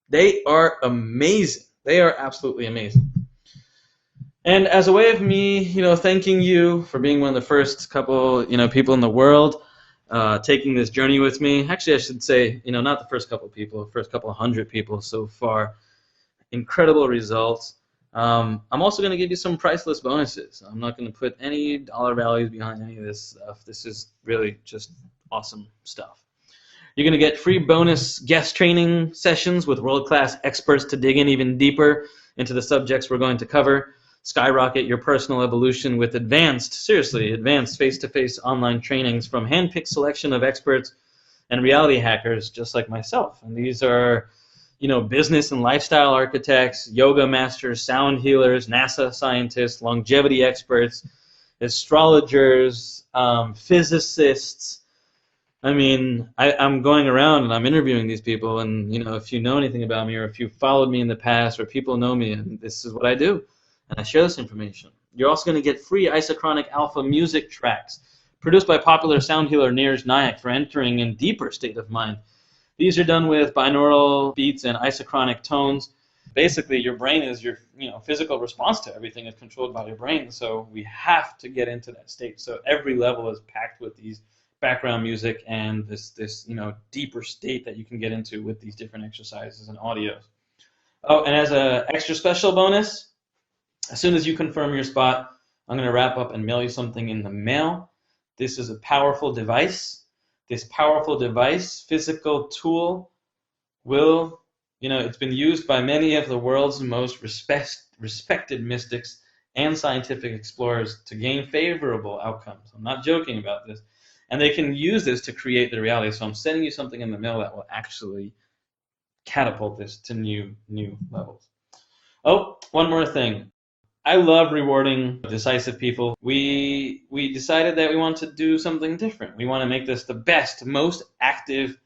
They are amazing. They are absolutely amazing. And as a way of me, thanking you for being one of the first couple, people in the world taking this journey with me. Actually, I should say, not the first couple people, the first couple 100 people so far. Incredible results. I'm also going to give you some priceless bonuses. I'm not going to put any dollar values behind any of this stuff. This is really just awesome stuff. You're going to get free bonus guest training sessions with world-class experts to dig in even deeper into the subjects we're going to cover. Skyrocket your personal evolution with advanced face-to-face online trainings from hand-picked selection of experts and reality hackers just like myself. And these are business and lifestyle architects, yoga masters, sound healers, NASA scientists, longevity experts, astrologers, physicists. I mean, I'm going around and I'm interviewing these people, and if you know anything about me, or if you followed me in the past, or people know me, and this is what I do, and I share this information. You're also going to get free isochronic alpha music tracks produced by popular sound healer Neeraj Nayak for entering in deeper state of mind. These are done with binaural beats and isochronic tones. Basically, your brain is your physical response to everything is controlled by your brain, so we have to get into that state. So every level is packed with these background music and this deeper state that you can get into with these different exercises and audios. Oh, and as an extra special bonus, as soon as you confirm your spot, I'm going to wrap up and mail you something in the mail. This is a powerful device. This powerful device, physical tool, will, it's been used by many of the world's most respected mystics and scientific explorers to gain favorable outcomes. I'm not joking about this. And they can use this to create their reality. So I'm sending you something in the mail that will actually catapult this to new levels. Oh, one more thing. I love rewarding decisive people. We decided that we want to do something different. We want to make this the best, most active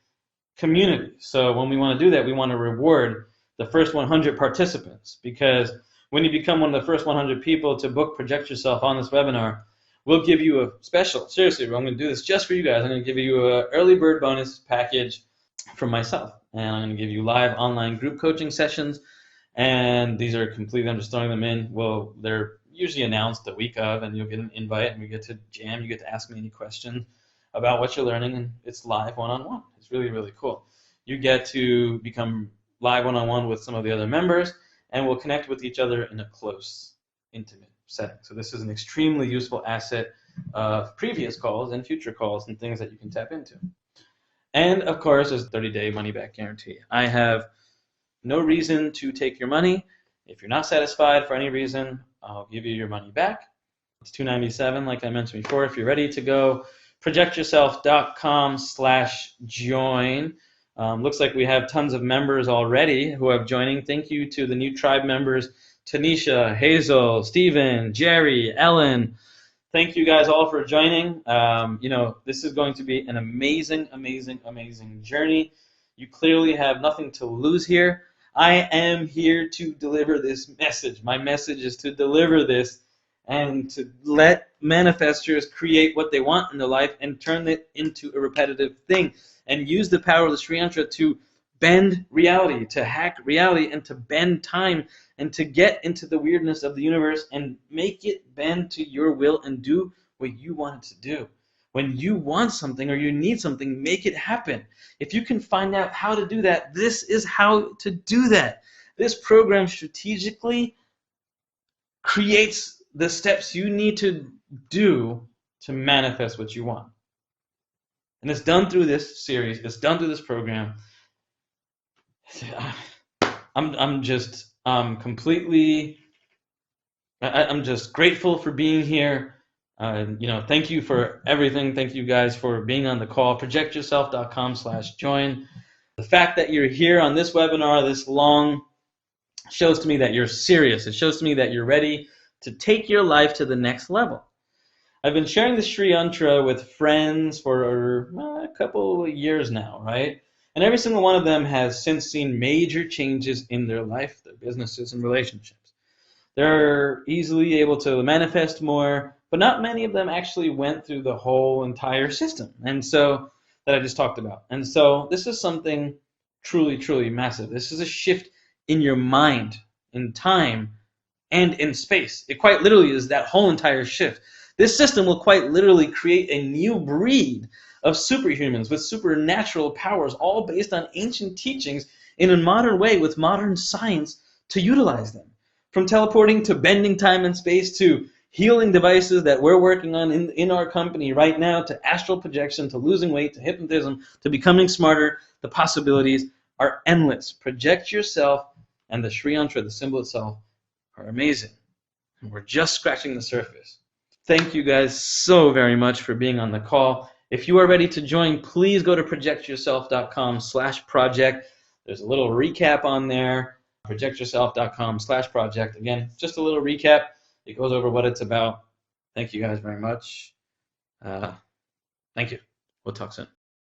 community. So when we want to do that, we want to reward the first 100 participants, because when you become one of the first 100 people to book Project Yourself on this webinar, we'll give you a special, seriously, I'm going to do this just for you guys. I'm going to give you an early bird bonus package from myself. And I'm going to give you live online group coaching sessions. And these are completely, I'm just throwing them in. Well, they're usually announced the week of, and you'll get an invite, and we get to jam. You get to ask me any questions about what you're learning, and it's live one-on-one. It's really, really cool. You get to become live one-on-one with some of the other members, and we'll connect with each other in a close, intimate setting. So this is an extremely useful asset of previous calls and future calls and things that you can tap into. And, of course, there's a 30-day money-back guarantee. I have no reason to take your money. If you're not satisfied for any reason, I'll give you your money back. It's $297, like I mentioned before. If you're ready to go, projectyourself.com/join. Looks like we have tons of members already who are joining. Thank you to the new tribe members, Tanisha, Hazel, Stephen, Jerry, Ellen. Thank you guys all for joining. This is going to be an amazing, amazing, amazing journey. You clearly have nothing to lose here. I am here to deliver this message. My message is to deliver this and to let manifestors create what they want in their life and turn it into a repetitive thing and use the power of the Sri Yantra to bend reality, to hack reality, and to bend time, and to get into the weirdness of the universe and make it bend to your will and do what you want it to do. When you want something or you need something, make it happen. If you can find out how to do that, this is how to do that. This program strategically creates the steps you need to do to manifest what you want. And it's done through this series. It's done through this program. I'm just grateful for being here. Thank you for everything. Thank you guys for being on the call. Projectyourself.com/join. The fact that you're here on this webinar this long shows to me that you're serious. It shows to me that you're ready to take your life to the next level. I've been sharing the Sri Yantra with friends for a couple of years now, right? And every single one of them has since seen major changes in their life, their businesses, and relationships. They're easily able to manifest more, but not many of them actually went through the whole entire system, and so that I just talked about. And so this is something truly, truly massive. This is a shift in your mind, in time, and in space. It quite literally is that whole entire shift. This system will quite literally create a new breed of superhumans with supernatural powers, all based on ancient teachings in a modern way with modern science to utilize them. From teleporting to bending time and space to healing devices that we're working on in our company right now, to astral projection, to losing weight, to hypnotism, to becoming smarter, the possibilities are endless. Project Yourself and the Sri Yantra, the symbol itself, are amazing. And we're just scratching the surface. Thank you guys so very much for being on the call. If you are ready to join, please go to projectyourself.com/project. There's a little recap on there. Projectyourself.com/project. Again, just a little recap. It goes over what it's about. Thank you guys very much. Thank you. We'll talk soon.